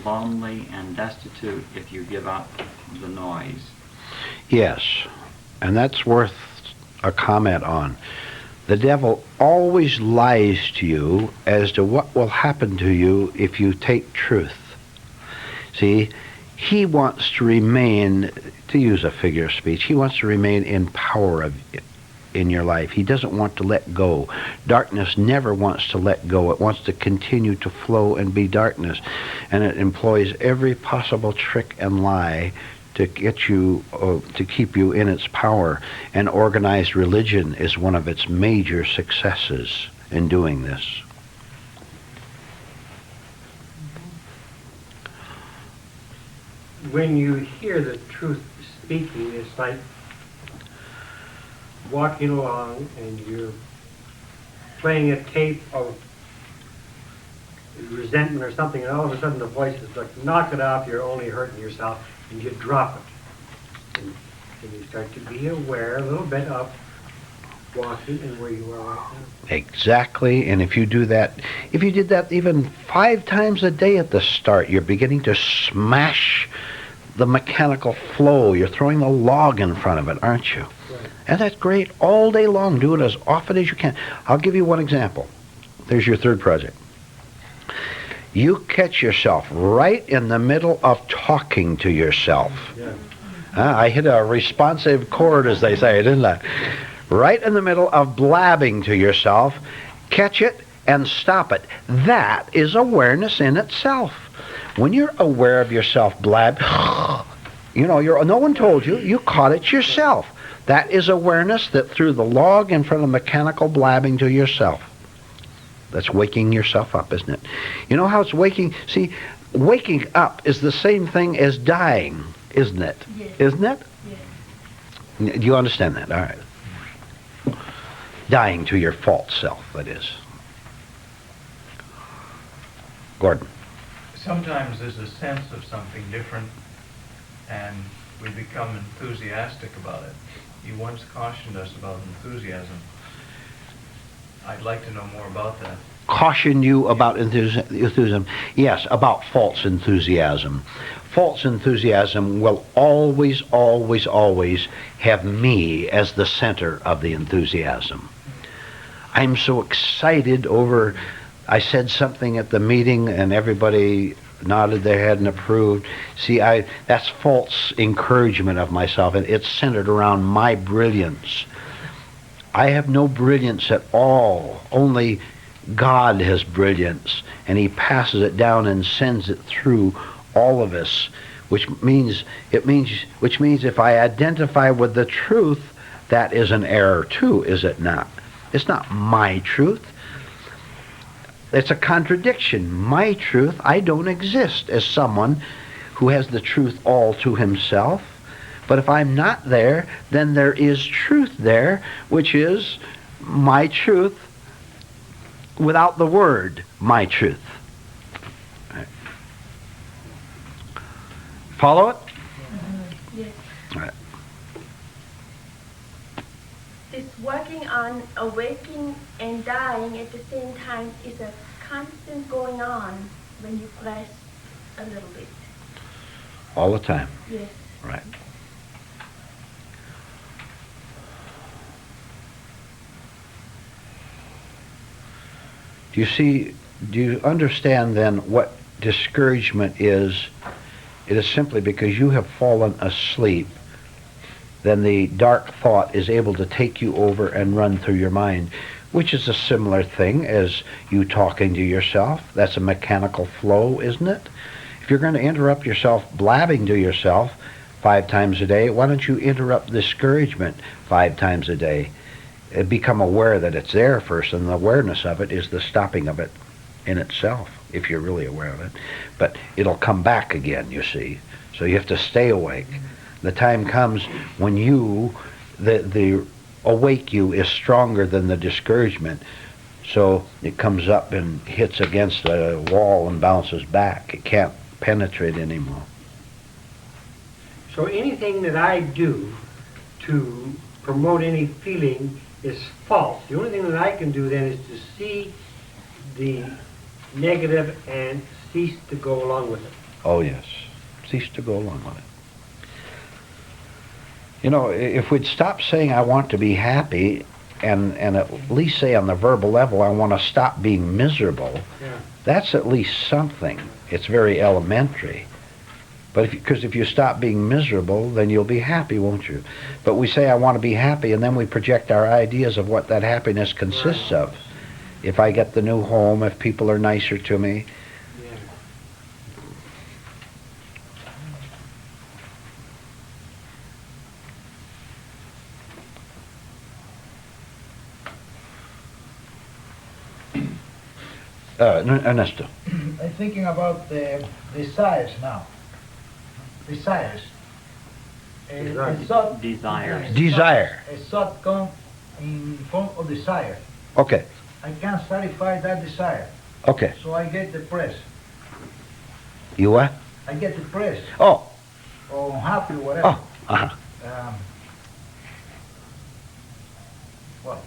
lonely, and destitute if you give up the noise. Yes, and that's worth a comment on. The devil always lies to you as to what will happen to you if you take truth. See, he wants to remain, to use a figure of speech, he wants to remain in power in your life. He doesn't want to let go. Darkness never wants to let go. It wants to continue to flow and be darkness. And it employs every possible trick and lie to get you, to keep you in its power. And organized religion is one of its major successes in doing this. When you hear the truth speaking, it's like walking along and you're playing a tape of resentment or something, and all of a sudden the voice is like, knock it off, you're only hurting yourself, and you drop it. And you start to be aware a little bit of walking and where you are right now. Exactly, and if you do that, if you did that even 5 times a day at the start, you're beginning to smash the mechanical flow. You're throwing the log in front of it, aren't you? Right. And that's great all day long. Do it as often as you can. I'll give you one example. There's your third project. You catch yourself right in the middle of talking to yourself. Yeah. I hit a responsive chord, as they say, didn't I? Right in the middle of blabbing to yourself. Catch it and stop it. That is awareness in itself. When you're aware of yourself blab, no one told you, you caught it yourself. That is awareness that threw the log in front of mechanical blabbing to yourself. That's waking yourself up, isn't it? You know how it's waking? See, waking up is the same thing as dying, isn't it? Yes. Isn't it? Yes. Do you understand that? All right. Dying to your false self, that is. Gordon. Sometimes there's a sense of something different and we become enthusiastic about it. You once cautioned us about enthusiasm. I'd like to know more about that. Caution you about enthusiasm? Yes, about false enthusiasm. False enthusiasm will always, always, always have me as the center of the enthusiasm. I'm so excited over, I said something at the meeting and everybody nodded their head and approved. See, that's false encouragement of myself, and it's centered around my brilliance. I have no brilliance at all. Only God has brilliance, and he passes it down and sends it through all of us, which means if I identify with the truth, that is an error too, is it not? It's not my truth. It's a contradiction. My truth, I don't exist as someone who has the truth all to himself. But if I'm not there, then there is truth there, which is my truth without the word, my truth. Right. Follow it? Yes. All right. This working on awakening and dying at the same time is a constant going on when you press a little bit. All the time. Yes. Right. Do you understand then what discouragement is? It is simply because you have fallen asleep, then the dark thought is able to take you over and run through your mind, which is a similar thing as you talking to yourself. That's a mechanical flow, isn't it? If you're going to interrupt yourself blabbing to yourself 5 times a day, why don't you interrupt discouragement 5 times a day? Become aware that it's there first, and the awareness of it is the stopping of it in itself, if you're really aware of it. But it'll come back again, you see. So you have to stay awake. The time comes when the awake you is stronger than the discouragement. So it comes up and hits against a wall and bounces back. It can't penetrate anymore. So anything that I do to promote any feeling is false. The only thing that I can do then is to see the negative and cease to go along with it. Oh yes, cease to go along with it. You know, if we'd stop saying I want to be happy and at least say on the verbal level I want to stop being miserable, Yeah. that's at least something. It's very elementary. But because if you stop being miserable, then you'll be happy, won't you? But we say I want to be happy, and then we project our ideas of what that happiness consists of. If I get the new home, if people are nicer to me. Yeah. Ernesto. I'm thinking about the desires now. Desires. A thought, Desires. Desire. a thought comes in form of desire. Okay, I can't satisfy that desire, okay. so I get depressed. You what? I get depressed Oh, or unhappy, whatever. oh, uh-huh. Well,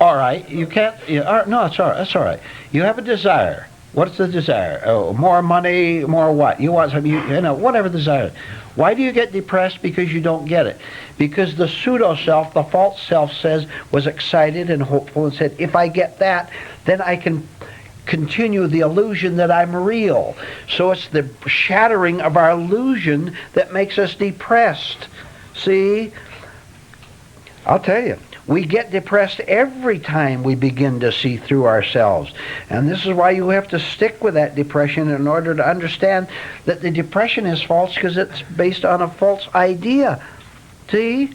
All right, you can't, no, it's all right, that's all right. You have a desire. What's the desire? Oh, more money, more what? You want something, you know, whatever the desire. Why do you get depressed? Because you don't get it. Because the pseudo-self, the false self was excited and hopeful and said, if I get that, then I can continue the illusion that I'm real. So it's the shattering of our illusion that makes us depressed. See? I'll tell you. We get depressed every time we begin to see through ourselves. And this is why you have to stick with that depression in order to understand that the depression is false, because it's based on a false idea. See?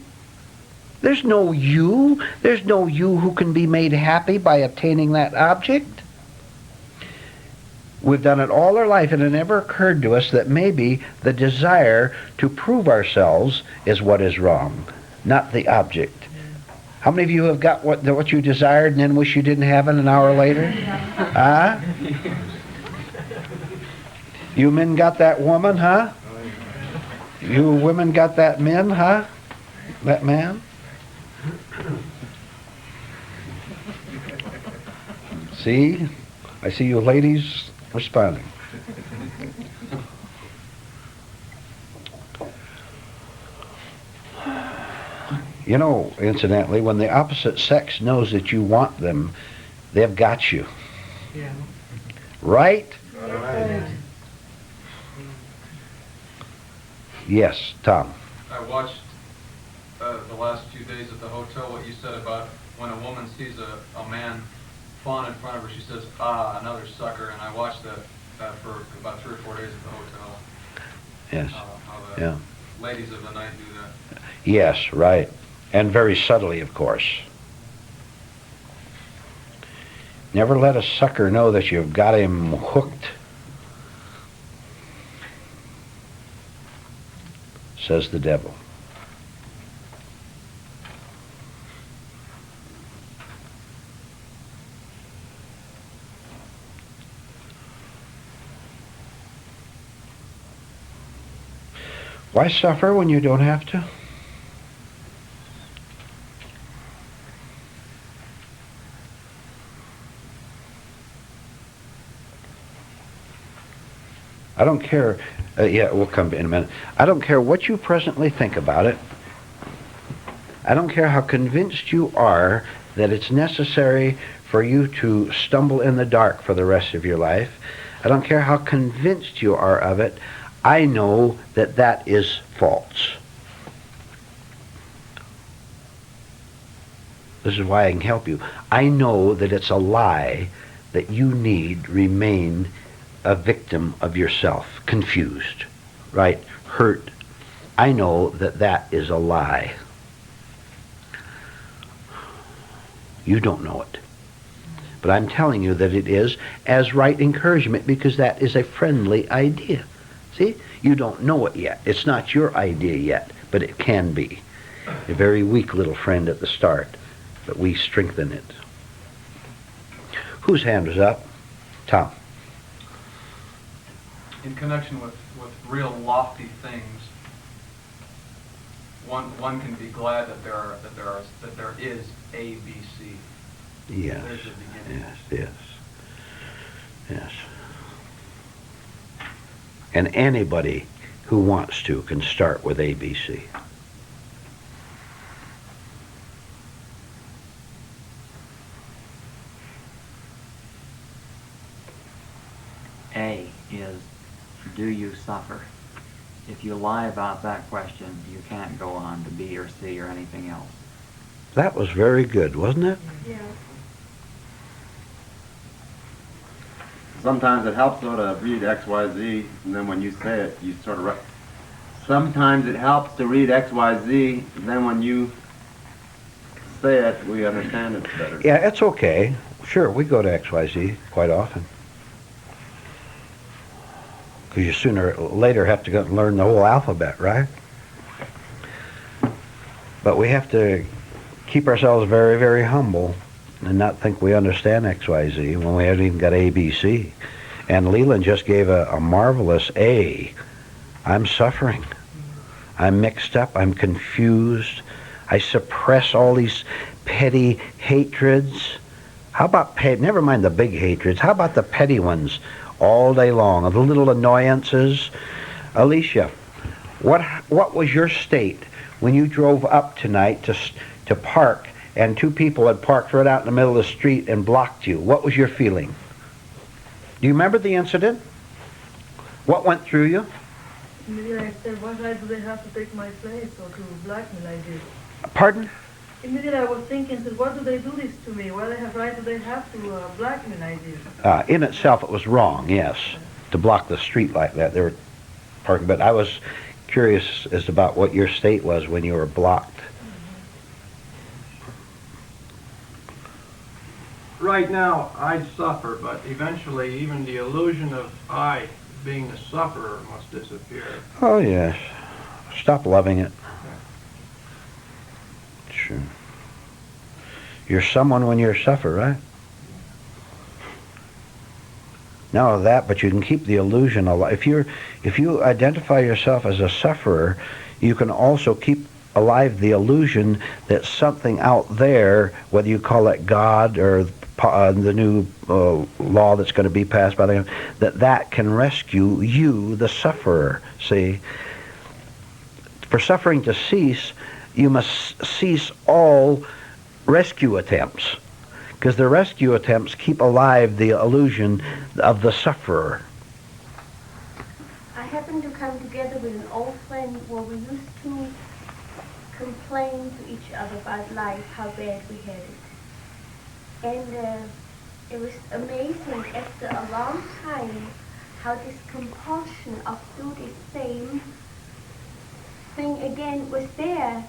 There's no you. There's no you who can be made happy by attaining that object. We've done it all our life, and it never occurred to us that maybe the desire to prove ourselves is what is wrong, not the object. How many of you have got what you desired and then wish you didn't have it an hour later? Huh? You men got that woman, huh? You women got that man, huh? That man? See? I see you ladies responding. You know, incidentally, when the opposite sex knows that you want them, they've got you. Yeah. Right? Right. Yes, Tom. I watched the last few days at the hotel what you said about when a woman sees a man fawn in front of her, she says, ah, another sucker, and I watched that for about 3 or 4 days at the hotel. Yes. How the Yeah. ladies of the night do that. Yes, right. And very subtly, of course. Never let a sucker know that you've got him hooked, says the devil. Why suffer when you don't have to? I don't care, yeah, we'll come in a minute. I don't care what you presently think about it. I don't care how convinced you are that it's necessary for you to stumble in the dark for the rest of your life. I don't care how convinced you are of it. I know that that is false. This is why I can help you. I know that it's a lie that you need remain a victim of yourself, confused, right, hurt. I know that that is a lie. You don't know it. But I'm telling you that it is as right encouragement, because that is a friendly idea. See? You don't know it yet. It's not your idea yet, but it can be. A very weak little friend at the start, but we strengthen it. Whose hand was up? Tom. In connection with real lofty things, one can be glad that there is A, B, C. Yes. There's the beginning. Yes. And anybody who wants to can start with ABC. A is, do you suffer? If you lie about that question, you can't go on to B or C or anything else. That was very good, wasn't it? Yeah. Sometimes it helps though to read X, Y, Z, and then when you say it, you sort of. Sometimes it helps to read X, Y, Z, and then when you say it, we understand it better. Yeah, it's okay. Sure, we go to XYZ quite often. Because you sooner or later have to go and learn the whole alphabet, right? But we have to keep ourselves very, very humble and not think we understand XYZ when we haven't even got ABC. And Leland just gave a marvelous A. I'm suffering. I'm mixed up. I'm confused. I suppress all these petty hatreds. How about never mind the big hatreds. How about the petty ones all day long? The little annoyances. Alicia, what was your state when you drove up tonight to park and two people had parked right out in the middle of the street and blocked you? What was your feeling? Do you remember the incident? What went through you? Immediately I said, what right do they have to take my place or to black me like this? Pardon? Immediately I was thinking, said, what do they do this to me? Why right do they have to black me like this? In itself, it was wrong, yes, to block the street like that. They were parking, but I was curious as about what your state was when you were blocked. Right now, I suffer, but eventually even the illusion of I being the sufferer must disappear. Oh, yes. Stop loving it. Sure. You're someone when you suffer, right? No, but you can keep the illusion alive. If you identify yourself as a sufferer, you can also keep alive the illusion that something out there, whether you call it God or the new law that's going to be passed by the that can rescue you, the sufferer. See, for suffering to cease, you must cease all rescue attempts, because the rescue attempts keep alive the illusion of the sufferer. I happened to come together with an old friend where we used to complain to each other about life, how bad we had it. And it was amazing after a long time how this compulsion of do the same thing again was there.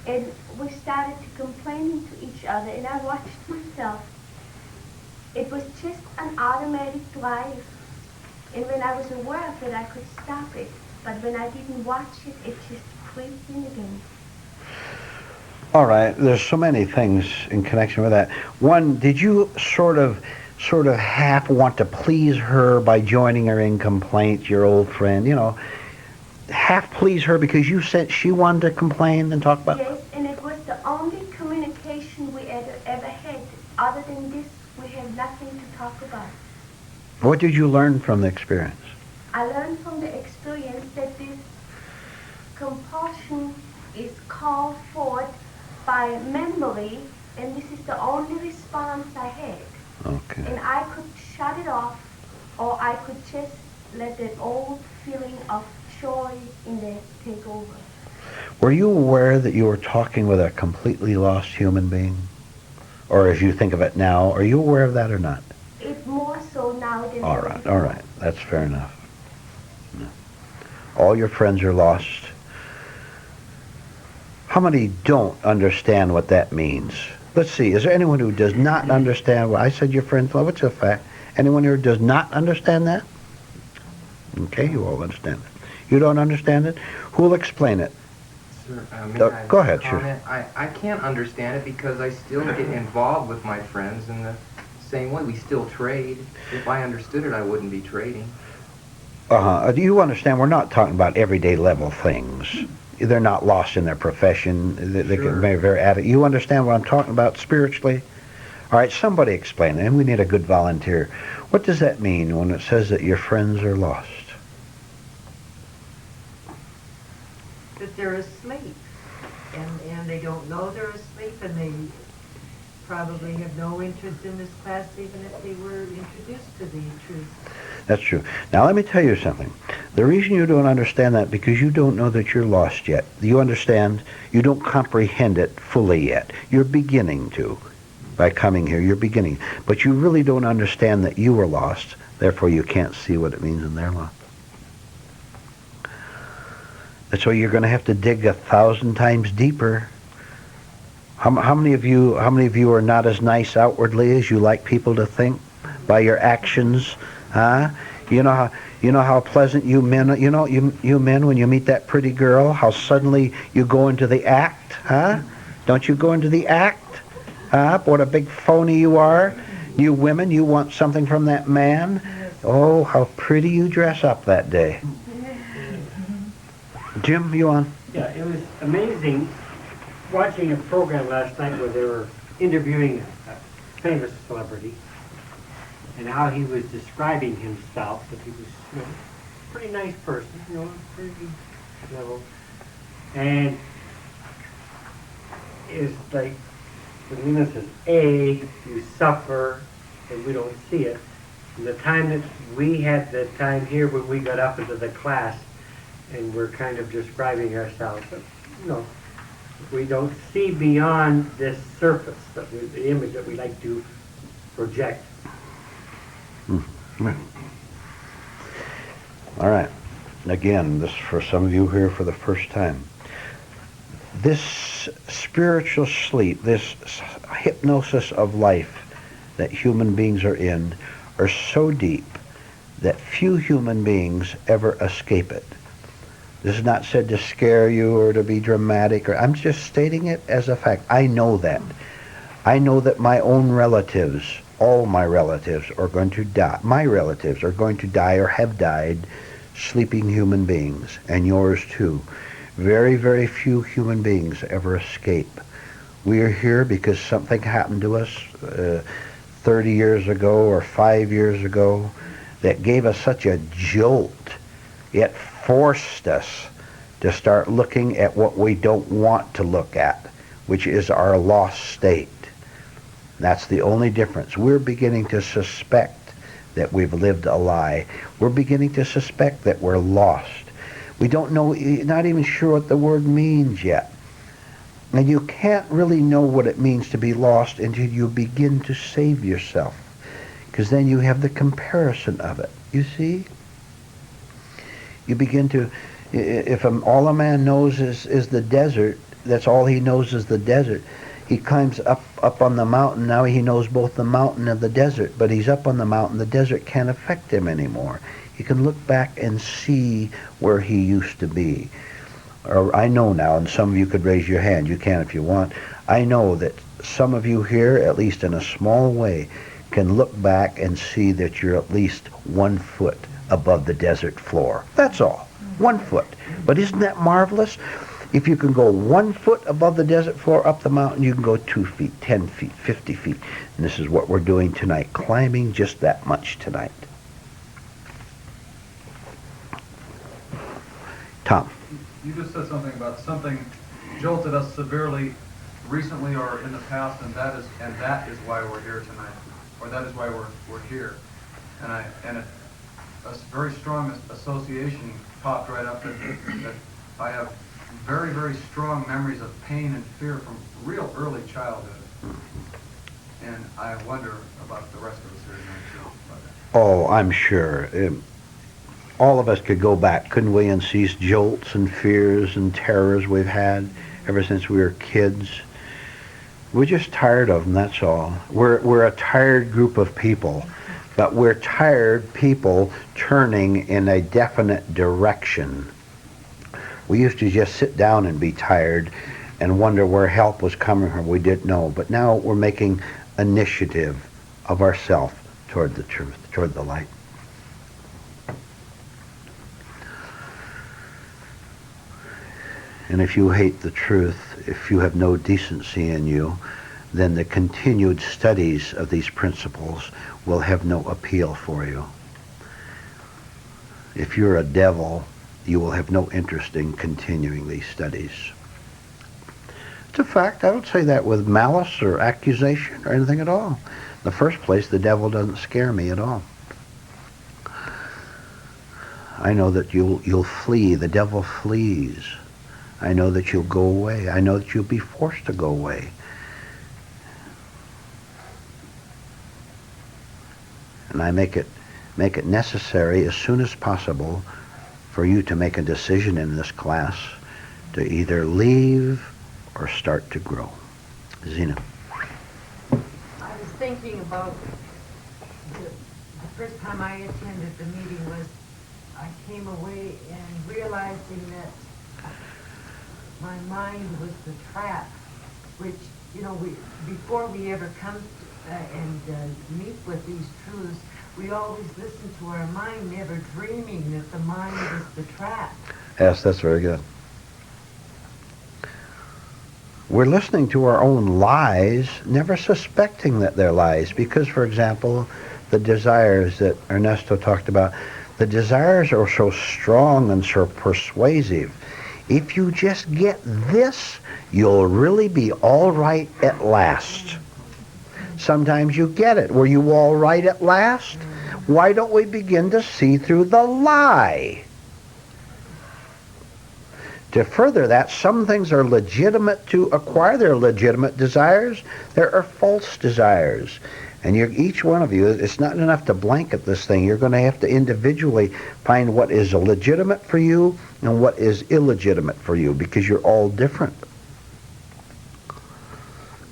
And we started to complaining to each other, and I watched myself. It was just an automatic drive. And when I was aware of it, I could stop it. But when I didn't watch it, it just creeped in again. All right, there's so many things in connection with that. One, did you sort of half want to please her by joining her in complaint, your old friend, half please her because you said she wanted to complain and talk about? Yes, and it was the only communication we ever had. Other than this, we had nothing to talk about. What did you learn from the experience? I learned from the experience that this compulsion is called forth by memory, and this is the only response I had. Okay. And I could shut it off, or I could just let that old feeling of joy in there take over. Were you aware that you were talking with a completely lost human being? Or as you think of it now, are you aware of that or not? It's more so now than All right, that's fair enough. No. All your friends are lost. How many don't understand what that means? Let's see, is there anyone who does not understand what I said your friends love? What's a fact? Anyone who does not understand that? Okay, you all understand it. You don't understand it? Who'll explain it? Sir, may I go ahead, sure. comment? I can't understand it because I still get involved with my friends in the same way. We still trade. If I understood it, I wouldn't be trading. Do you understand? We're not talking about everyday level things. They're not lost in their profession. They Sure. can be very adequate. You understand what I'm talking about spiritually? All right, somebody explain it, and we need a good volunteer. What does that mean when it says that your friends are lost? That they're asleep, and they don't know they're asleep, and they probably have no interest in this class even if they were introduced to the truth. That's true. Now let me tell you something. The reason you don't understand that because you don't know that you're lost yet. You understand? You don't comprehend it fully yet. You're beginning to. By coming here, you're beginning. But you really don't understand that you were lost. Therefore, you can't see what it means in their life. And so you're going to have to dig 1,000 times deeper. How many of you are not as nice outwardly as you like people to think by your actions? Huh? You know how pleasant you men. You men when you meet that pretty girl, how suddenly you go into the act, huh? Don't you go into the act? Huh? What a big phony you are. You women, you want something from that man. Oh, how pretty you dress up that day. Jim, you on? Yeah, it was amazing watching a program last night where they were interviewing a famous celebrity and how he was describing himself, that he was, a pretty nice person, pretty level. And it's like, when Lena says, A, you suffer, and we don't see it. And the time that we had the time here when we got up into the class, and we're kind of describing ourselves, but, we don't see beyond this surface, the image that we like to project. All right. Again, this for some of you here for the first time. This spiritual sleep, this hypnosis of life that human beings are in, are so deep that few human beings ever escape it. This is not said to scare you or to be dramatic. I'm just stating it as a fact. I know that. I know that my own relatives, all my relatives, are going to die. My relatives are going to die or have died sleeping human beings, and yours too. Very, very few human beings ever escape. We are here because something happened to us 30 years ago or 5 years ago that gave us such a jolt. It forced us to start looking at what we don't want to look at, which is our lost state. That's the only difference. We're beginning to suspect that we've lived a lie. We're beginning to suspect that we're lost. We don't know, not even sure what the word means yet. And you can't really know what it means to be lost until you begin to save yourself. Because then you have the comparison of it. You see? You begin to, if all a man knows is the desert, that's all he knows is the desert. He climbs up on the mountain. Now he knows both the mountain and the desert, but he's up on the mountain. The desert can't affect him anymore. He can look back and see where he used to be. Or I know now, and some of you could raise your hand. You can if you want. I know that some of you here, at least in a small way, can look back and see that you're at least 1 foot above the desert floor. That's all. 1 foot. But isn't that marvelous? If you can go 1 foot above the desert floor up the mountain, you can go 2 feet, 10 feet, 50 feet. And this is what we're doing tonight, climbing just that much tonight. Tom. You just said something about something jolted us severely recently or in the past, and that is why we're here tonight, or that is why we're here. And a very strong association popped right up that I have very, very strong memories of pain and fear from real early childhood. And I wonder about the rest of us here tonight too. Oh, I'm sure. All of us could go back, couldn't we, and see jolts and fears and terrors we've had ever since we were kids. We're just tired of them, that's all. We're a tired group of people, but we're tired people turning in a definite direction. We used to just sit down and be tired and wonder where help was coming from. We didn't know. But now we're making initiative of ourself toward the truth, toward the light. And if you hate the truth, if you have no decency in you, then the continued studies of these principles will have no appeal for you. If you're a devil, you will have no interest in continuing these studies. It's a fact. I don't say that with malice or accusation or anything at all. In the first place, the devil doesn't scare me at all. I know that you'll flee. The devil flees. I know that you'll go away. I know that you'll be forced to go away. And I make it necessary as soon as possible for you to make a decision in this class to either leave or start to grow. Zena. I was thinking about the first time I attended the meeting was I came away and realizing that my mind was the trap, which, you know, before we ever come and meet with these truths, we always listen to our mind, never dreaming that the mind is the trap. Yes, that's very good. We're listening to our own lies, never suspecting that they're lies. Because, for example, the desires that Ernesto talked about, the desires are so strong and so persuasive. If you just get this, you'll really be all right at last. Sometimes you get it. Were you all right at last? Why don't we begin to see through the lie? To further that, some things are legitimate to acquire. They're legitimate desires. There are false desires. And each one of you, it's not enough to blanket this thing. You're going to have to individually find what is legitimate for you and what is illegitimate for you, because you're all different.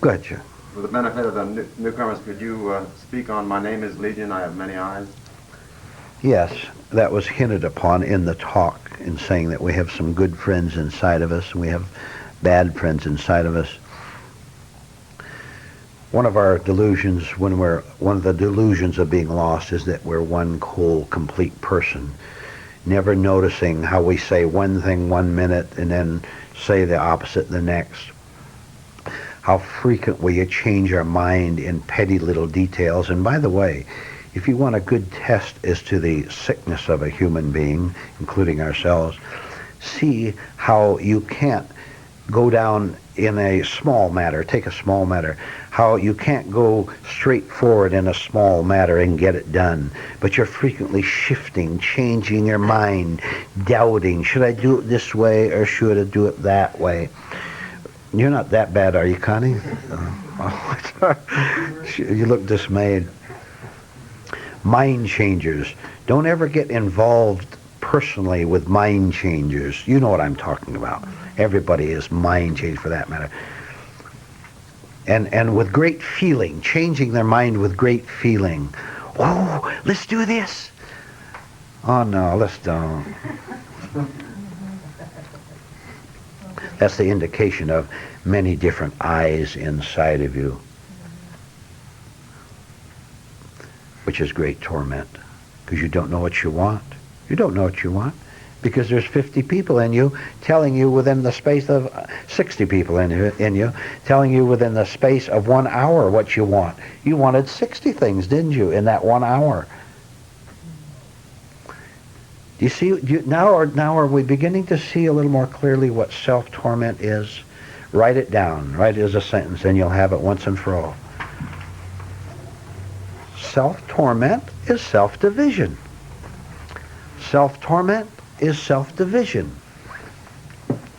Go ahead, John. For the benefit of the newcomers, could you speak on My Name is Legion, I Have Many Eyes? Yes, that was hinted upon in the talk, in saying that we have some good friends inside of us and we have bad friends inside of us. One of our delusions, one of the delusions of being lost is that we're one whole, complete person, never noticing how we say one thing 1 minute and then say the opposite the next. How frequent we change our mind in petty little details. And by the way, if you want a good test as to the sickness of a human being, including ourselves, see how you can't go down in a small matter, take a small matter, how you can't go straight forward in a small matter and get it done, but you're frequently shifting, changing your mind, doubting, should I do it this way or should I do it that way? You're not that bad, are you, Connie? You look dismayed. Mind changers. Don't ever get involved personally with mind changers. You know what I'm talking about. Everybody is mind changed for that matter. And with great feeling, changing their mind with great feeling. Oh, let's do this. Oh no, let's don't. That's the indication of many different eyes inside of you, which is great torment, because you don't know what you want. You don't know what you want, because there's 50 people in you telling you within the space of 60 people in you telling you within the space of 1 hour what you want. You wanted 60 things, didn't you, in that 1 hour? Do you see, now are we beginning to see a little more clearly what self-torment is? Write it down. Write it as a sentence, and you'll have it once and for all. Self-torment is self-division. Self-torment is self-division.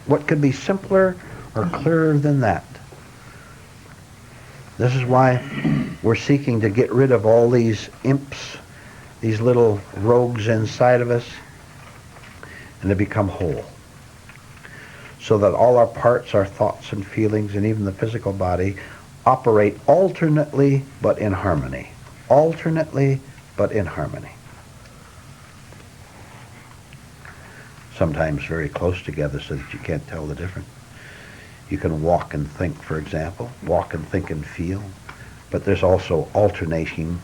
What could be simpler or clearer than that? This is why we're seeking to get rid of all these imps, these little rogues inside of us, and to become whole. So that all our parts, our thoughts and feelings, and even the physical body operate alternately but in harmony. Alternately but in harmony. sometimes very close together so that you can't tell the difference. You can walk and think, for example, walk and think and feel, but there's also alternating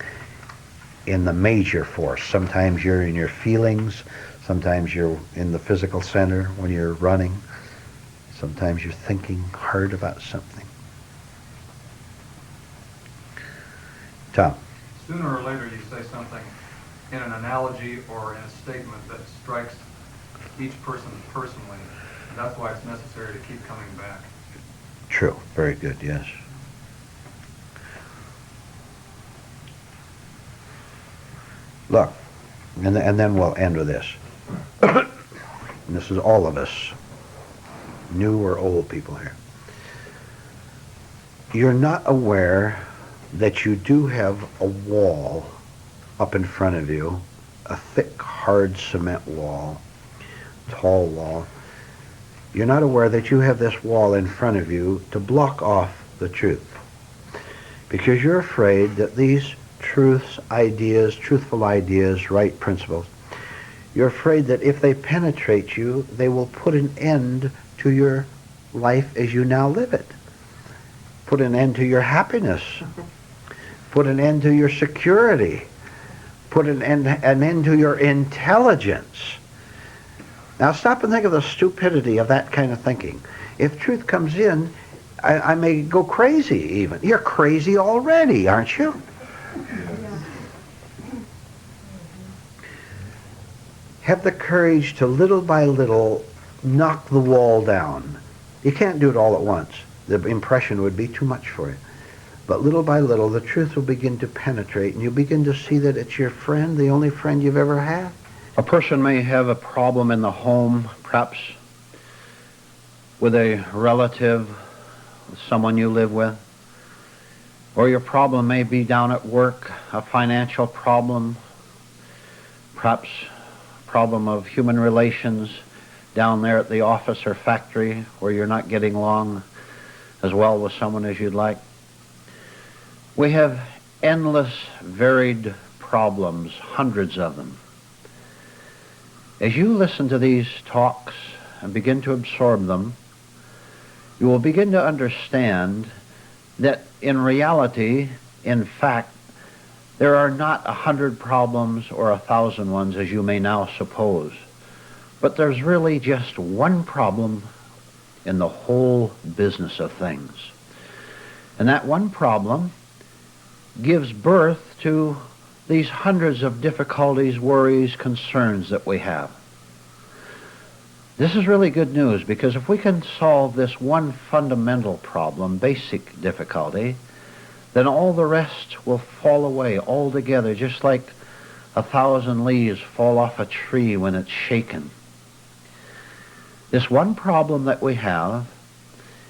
in the major force. Sometimes you're in your feelings, sometimes you're in the physical center when you're running, sometimes you're thinking hard about something. Tom. Sooner or later you say something in an analogy or in a statement that strikes each person personally. And that's why it's necessary to keep coming back. True. Very good, yes. Look, and then we'll end with this. And this is all of us, new or old people here. You're not aware that you do have a wall up in front of you, a thick, hard cement wall, tall wall. You're not aware that you have this wall in front of you to block off the truth. Because you're afraid that these truths, ideas, truthful ideas, right principles, you're afraid that if they penetrate you, they will put an end to your life as you now live it. Put an end to your happiness. Put an end to your security. Put an end to your intelligence. Now stop and think of the stupidity of that kind of thinking. If truth comes in, I may go crazy even. You're crazy already, aren't you? Have the courage to little by little knock the wall down. You can't do it all at once. The impression would be too much for you. But little by little, the truth will begin to penetrate, and you begin to see that it's your friend, the only friend you've ever had. A person may have a problem in the home, perhaps with a relative, someone you live with. Or your problem may be down at work, a financial problem, perhaps a problem of human relations down there at the office or factory where you're not getting along as well with someone as you'd like. We have endless, varied problems, hundreds of them. As you listen to these talks and begin to absorb them, you will begin to understand that in reality, in fact, there are not 100 problems or 1,000 ones as you may now suppose. But there's really just one problem in the whole business of things. And that one problem gives birth to these hundreds of difficulties, worries, concerns that we have. This is really good news, because if we can solve this one fundamental problem, basic difficulty, then all the rest will fall away altogether, just like 1,000 leaves fall off a tree when it's shaken. This one problem that we have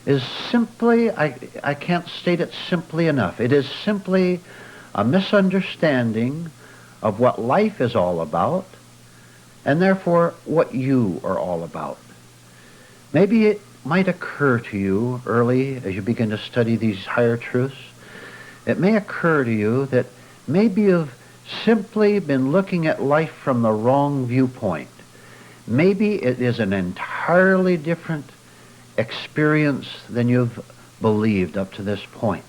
is simply, I can't state it simply enough, it is simply a misunderstanding of what life is all about, and therefore what you are all about. Maybe it might occur to you early as you begin to study these higher truths, it may occur to you that maybe you've simply been looking at life from the wrong viewpoint. Maybe it is an entirely different experience than you've believed up to this point.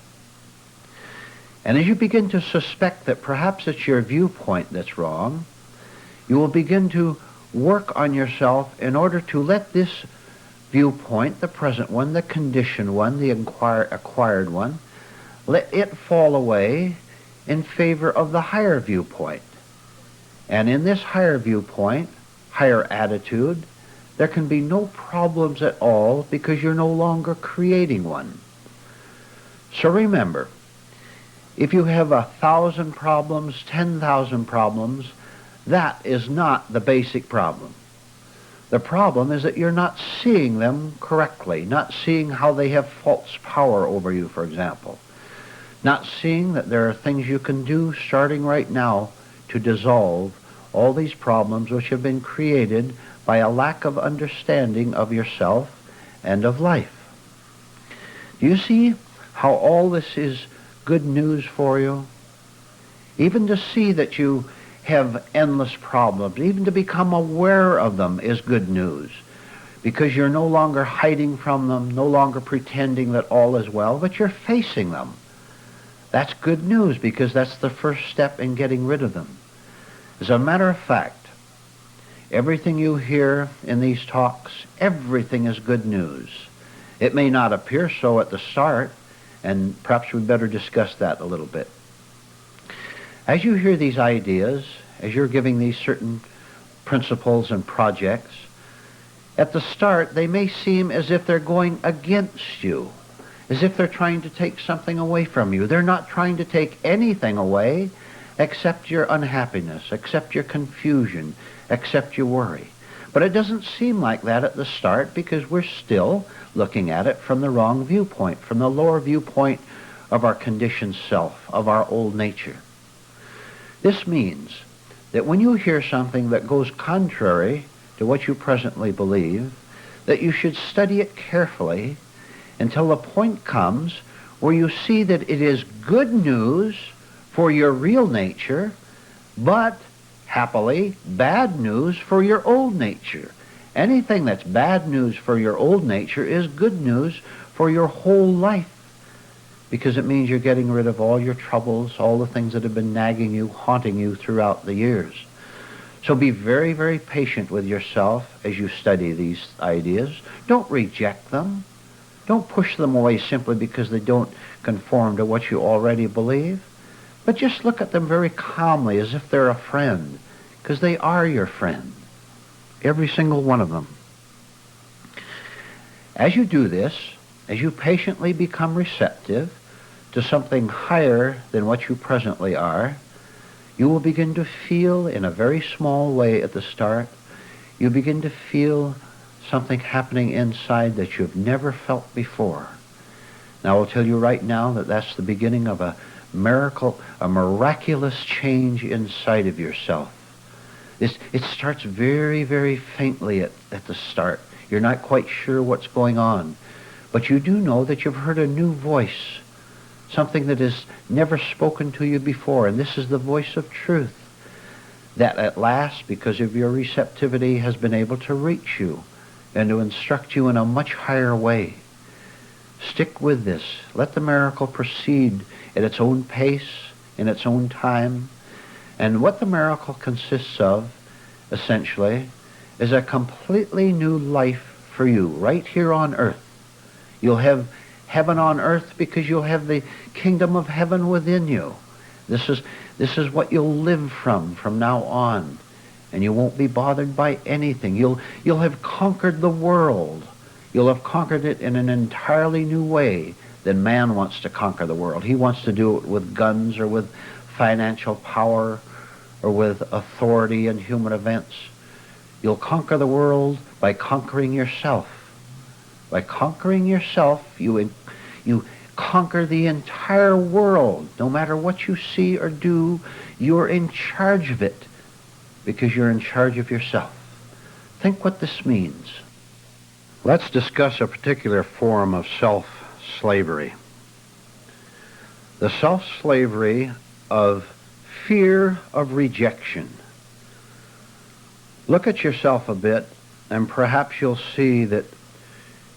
And as you begin to suspect that perhaps it's your viewpoint that's wrong, you will begin to work on yourself in order to let this viewpoint, the present one, the conditioned one, the acquired one, let it fall away in favor of the higher viewpoint. And in this higher viewpoint, higher attitude, there can be no problems at all because you're no longer creating one. So remember, if you have 1,000 problems, 10,000 problems, that is not the basic problem. The problem is that you're not seeing them correctly, not seeing how they have false power over you, for example. Not seeing that there are things you can do starting right now to dissolve all these problems which have been created by a lack of understanding of yourself and of life. Do you see how all this is good news for you? Even to see that you have endless problems, even to become aware of them is good news, because you're no longer hiding from them, no longer pretending that all is well, but you're facing them. That's good news, because that's the first step in getting rid of them. As a matter of fact, everything you hear in these talks, everything is good news. It may not appear so at the start, and perhaps we'd better discuss that a little bit. As you hear these ideas, as you're giving these certain principles and projects, at the start they may seem as if they're going against you, as if they're trying to take something away from you. They're not trying to take anything away except your unhappiness, except your confusion, except your worry. But it doesn't seem like that at the start, because we're still looking at it from the wrong viewpoint, from the lower viewpoint of our conditioned self, of our old nature. This means that when you hear something that goes contrary to what you presently believe, that you should study it carefully until the point comes where you see that it is good news for your real nature, but happily bad news for your old nature. Anything that's bad news for your old nature is good news for your whole life, because it means you're getting rid of all your troubles, all the things that have been nagging you, haunting you throughout the years. So be very, very patient with yourself as you study these ideas. Don't reject them. Don't push them away simply because they don't conform to what you already believe. But just look at them very calmly, as if they're a friend, because they are your friend, every single one of them. As you do this, as you patiently become receptive to something higher than what you presently are, you will begin to feel, in a very small way at the start, you begin to feel something happening inside that you've never felt before. Now, I'll tell you right now that that's the beginning of a miracle, a miraculous change inside of yourself. It starts very, very faintly at the start. You're not quite sure what's going on. But you do know that you've heard a new voice, something that has never spoken to you before, and this is the voice of truth, that at last, because of your receptivity, has been able to reach you and to instruct you in a much higher way. Stick with this. Let the miracle proceed at its own pace, in its own time. And what the miracle consists of, essentially, is a completely new life for you, right here on earth. You'll have heaven on earth because you'll have the kingdom of heaven within you. This is what you'll live from now on. And you won't be bothered by anything. You'll have conquered the world. You'll have conquered it in an entirely new way than man wants to conquer the world. He wants to do it with guns or with financial power or with authority in human events. You'll conquer the world by conquering yourself. By conquering yourself, you conquer the entire world. No matter what you see or do, you're in charge of it because you're in charge of yourself. Think what this means. Let's discuss a particular form of self-slavery. The self-slavery of fear of rejection. Look at yourself a bit, and perhaps you'll see that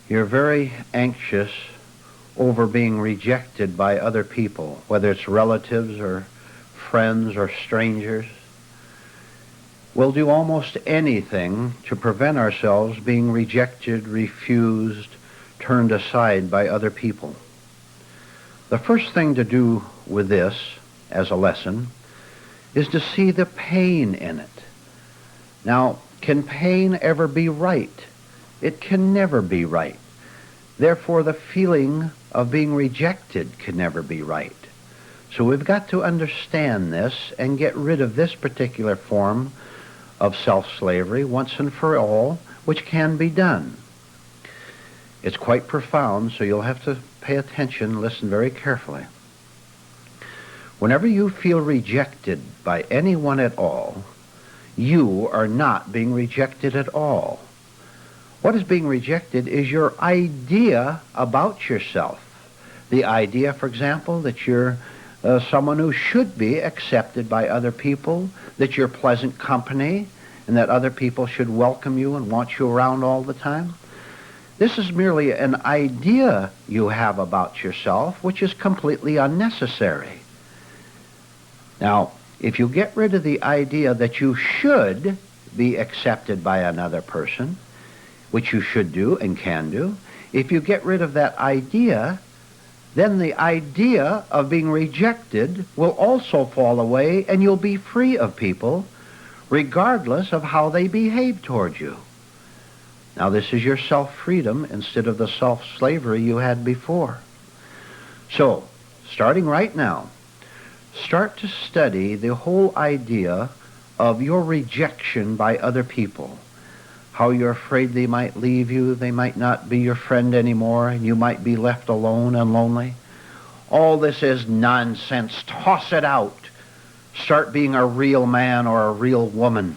you're very anxious over being rejected by other people, whether it's relatives or friends or strangers. We'll do almost anything to prevent ourselves being rejected, refused, turned aside by other people. The first thing to do with this, as a lesson, is to see the pain in it. Now, can pain ever be right? It can never be right. Therefore, the feeling of being rejected can never be right. So we've got to understand this and get rid of this particular form of self-slavery once and for all, which can be done. It's quite profound, so you'll have to pay attention, listen very carefully. Whenever you feel rejected by anyone at all, you are not being rejected at all. What is being rejected is your idea about yourself. The idea, for example, that you're someone who should be accepted by other people, that you're pleasant company, and that other people should welcome you and want you around all the time. This is merely an idea you have about yourself, which is completely unnecessary. Now, if you get rid of the idea that you should be accepted by another person, which you should do and can do, if you get rid of that idea, then the idea of being rejected will also fall away, and you'll be free of people, regardless of how they behave toward you. Now, this is your self-freedom instead of the self-slavery you had before. So, starting right now, start to study the whole idea of your rejection by other people. How you're afraid they might leave you, they might not be your friend anymore, and you might be left alone and lonely. All this is nonsense. Toss it out. Start being a real man or a real woman.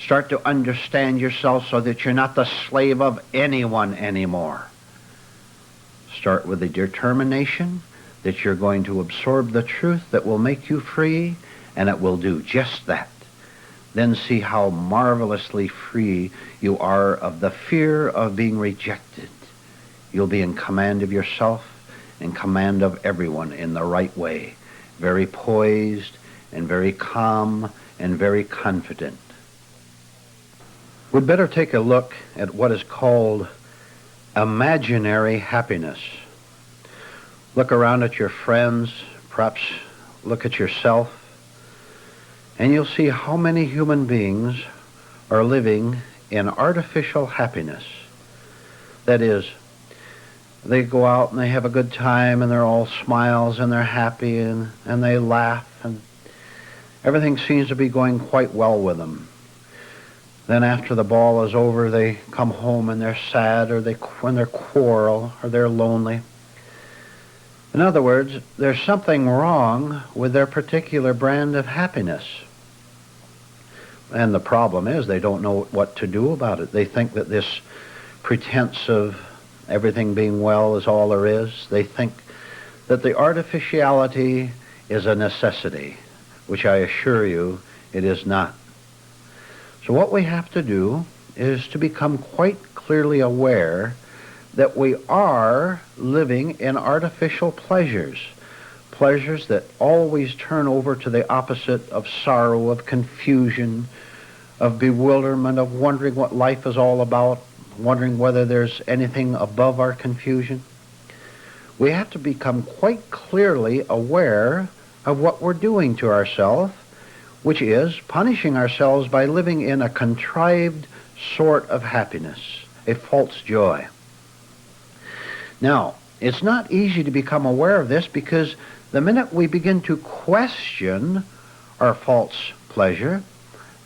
Start to understand yourself so that you're not the slave of anyone anymore. Start with the determination that you're going to absorb the truth that will make you free, and it will do just that. Then see how marvelously free you are of the fear of being rejected. You'll be in command of yourself, in command of everyone in the right way, very poised and very calm and very confident. We'd better take a look at what is called imaginary happiness. Look around at your friends, perhaps look at yourself, and you'll see how many human beings are living in artificial happiness. That is, they go out and they have a good time and they're all smiles and they're happy and they laugh and everything seems to be going quite well with them. Then after the ball is over, they come home and they're sad, or when they're quarrel, or they're lonely. In other words, there's something wrong with their particular brand of happiness. And the problem is they don't know what to do about it. They think that this pretense of everything being well is all there is. They think that the artificiality is a necessity, which I assure you it is not. So what we have to do is to become quite clearly aware that we are living in artificial pleasures, pleasures that always turn over to the opposite of sorrow, of confusion, of bewilderment, of wondering what life is all about, wondering whether there's anything above our confusion. We have to become quite clearly aware of what we're doing to ourselves, which is punishing ourselves by living in a contrived sort of happiness, a false joy. Now, it's not easy to become aware of this, because the minute we begin to question our false pleasure,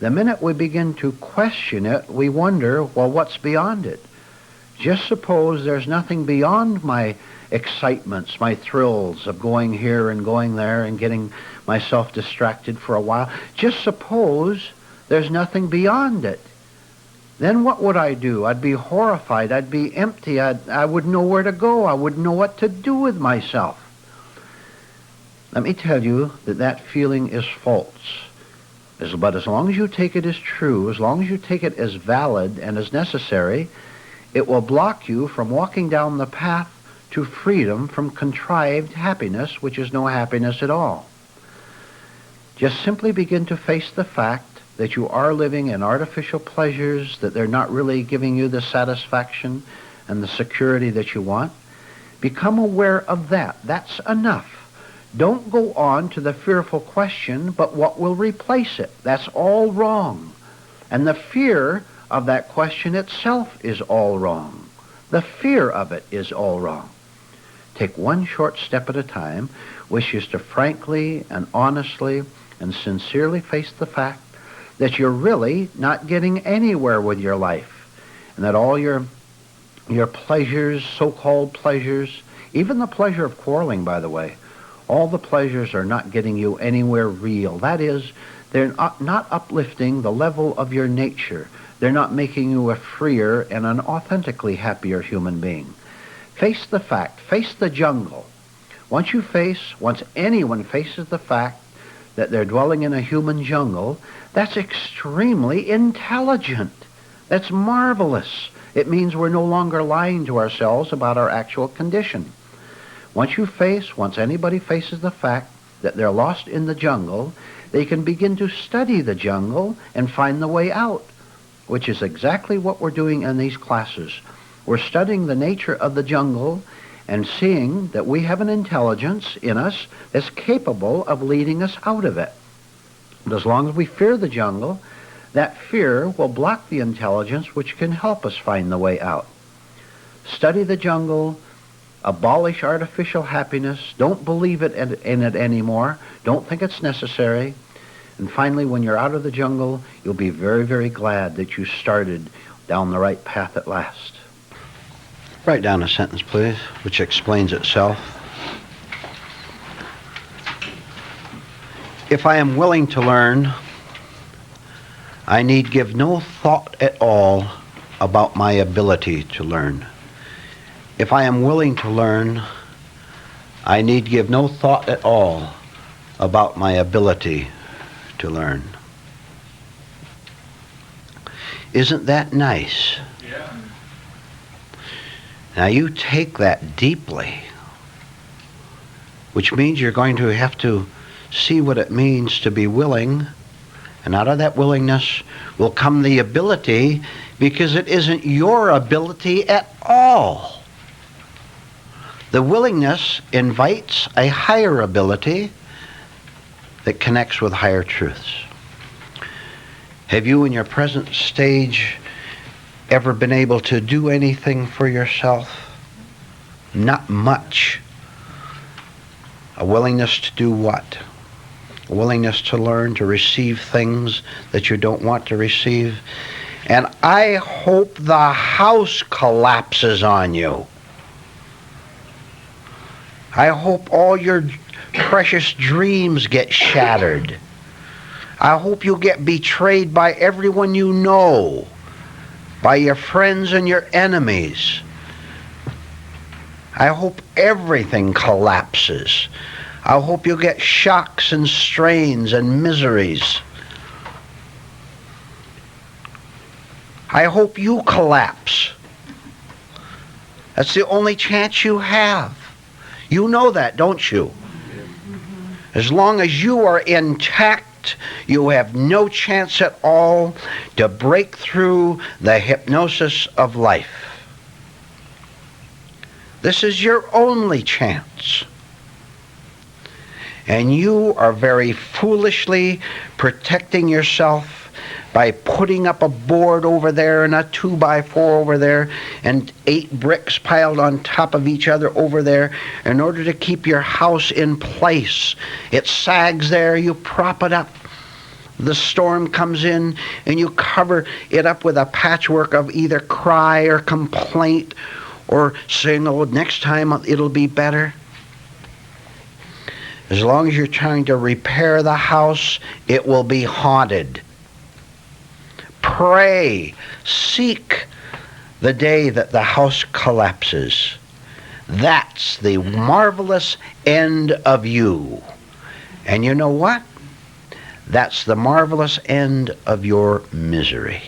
the minute we begin to question it, we wonder, well, what's beyond it? Just suppose there's nothing beyond my excitements, my thrills of going here and going there and getting myself distracted for a while. Just suppose there's nothing beyond it. Then what would I do? I'd be horrified. I'd be empty. I wouldn't know where to go. I wouldn't know what to do with myself. Let me tell you that that feeling is false. But as long as you take it as true, as long as you take it as valid and as necessary, it will block you from walking down the path to freedom from contrived happiness, which is no happiness at all. Just simply begin to face the fact that you are living in artificial pleasures, that they're not really giving you the satisfaction and the security that you want. Become aware of that. That's enough. Don't go on to the fearful question, but what will replace it? That's all wrong. And the fear of that question itself is all wrong. The fear of it is all wrong. Take one short step at a time, which is to frankly and honestly and sincerely face the fact that you're really not getting anywhere with your life, and that all your pleasures, so-called pleasures, even the pleasure of quarreling, by the way, all the pleasures are not getting you anywhere real. That is, they're not uplifting the level of your nature. They're not making you a freer and an authentically happier human being. Face the fact, face the jungle. Once anyone faces the fact that they're dwelling in a human jungle, that's extremely intelligent. That's marvelous. It means we're no longer lying to ourselves about our actual condition. Once anybody faces the fact that they're lost in the jungle, they can begin to study the jungle and find the way out, which is exactly what we're doing in these classes. We're studying the nature of the jungle and seeing that we have an intelligence in us that's capable of leading us out of it. But as long as we fear the jungle, that fear will block the intelligence which can help us find the way out. Study the jungle, abolish artificial happiness, don't believe in it anymore, don't think it's necessary, and finally, when you're out of the jungle, you'll be very, very glad that you started down the right path at last. Write down a sentence, please, which explains itself. If I am willing to learn, I need give no thought at all about my ability to learn. If I am willing to learn, I need give no thought at all about my ability to learn. Isn't that nice? Yeah. Now you take that deeply, which means you're going to have to see what it means to be willing, and out of that willingness will come the ability, because it isn't your ability at all. The willingness invites a higher ability that connects with higher truths. Have you in your present stage ever been able to do anything for yourself? Not much. A willingness to do what? A willingness to learn, to receive things that you don't want to receive. And I hope the house collapses on you. I hope all your precious dreams get shattered. I hope you get betrayed by everyone you know, by your friends and your enemies. I hope everything collapses. I hope you get shocks and strains and miseries. I hope you collapse. That's the only chance you have. You know that, don't you? As long as you are intact, you have no chance at all to break through the hypnosis of life. This is your only chance. And you are very foolishly protecting yourself by putting up a board over there and a 2x4 over there and 8 bricks piled on top of each other over there in order to keep your house in place. It sags there, you prop it up. The storm comes in and you cover it up with a patchwork of either cry or complaint or saying, oh, next time it'll be better. As long as you're trying to repair the house, it will be haunted. Pray, seek the day that the house collapses. That's the marvelous end of you. And you know what? That's the marvelous end of your misery.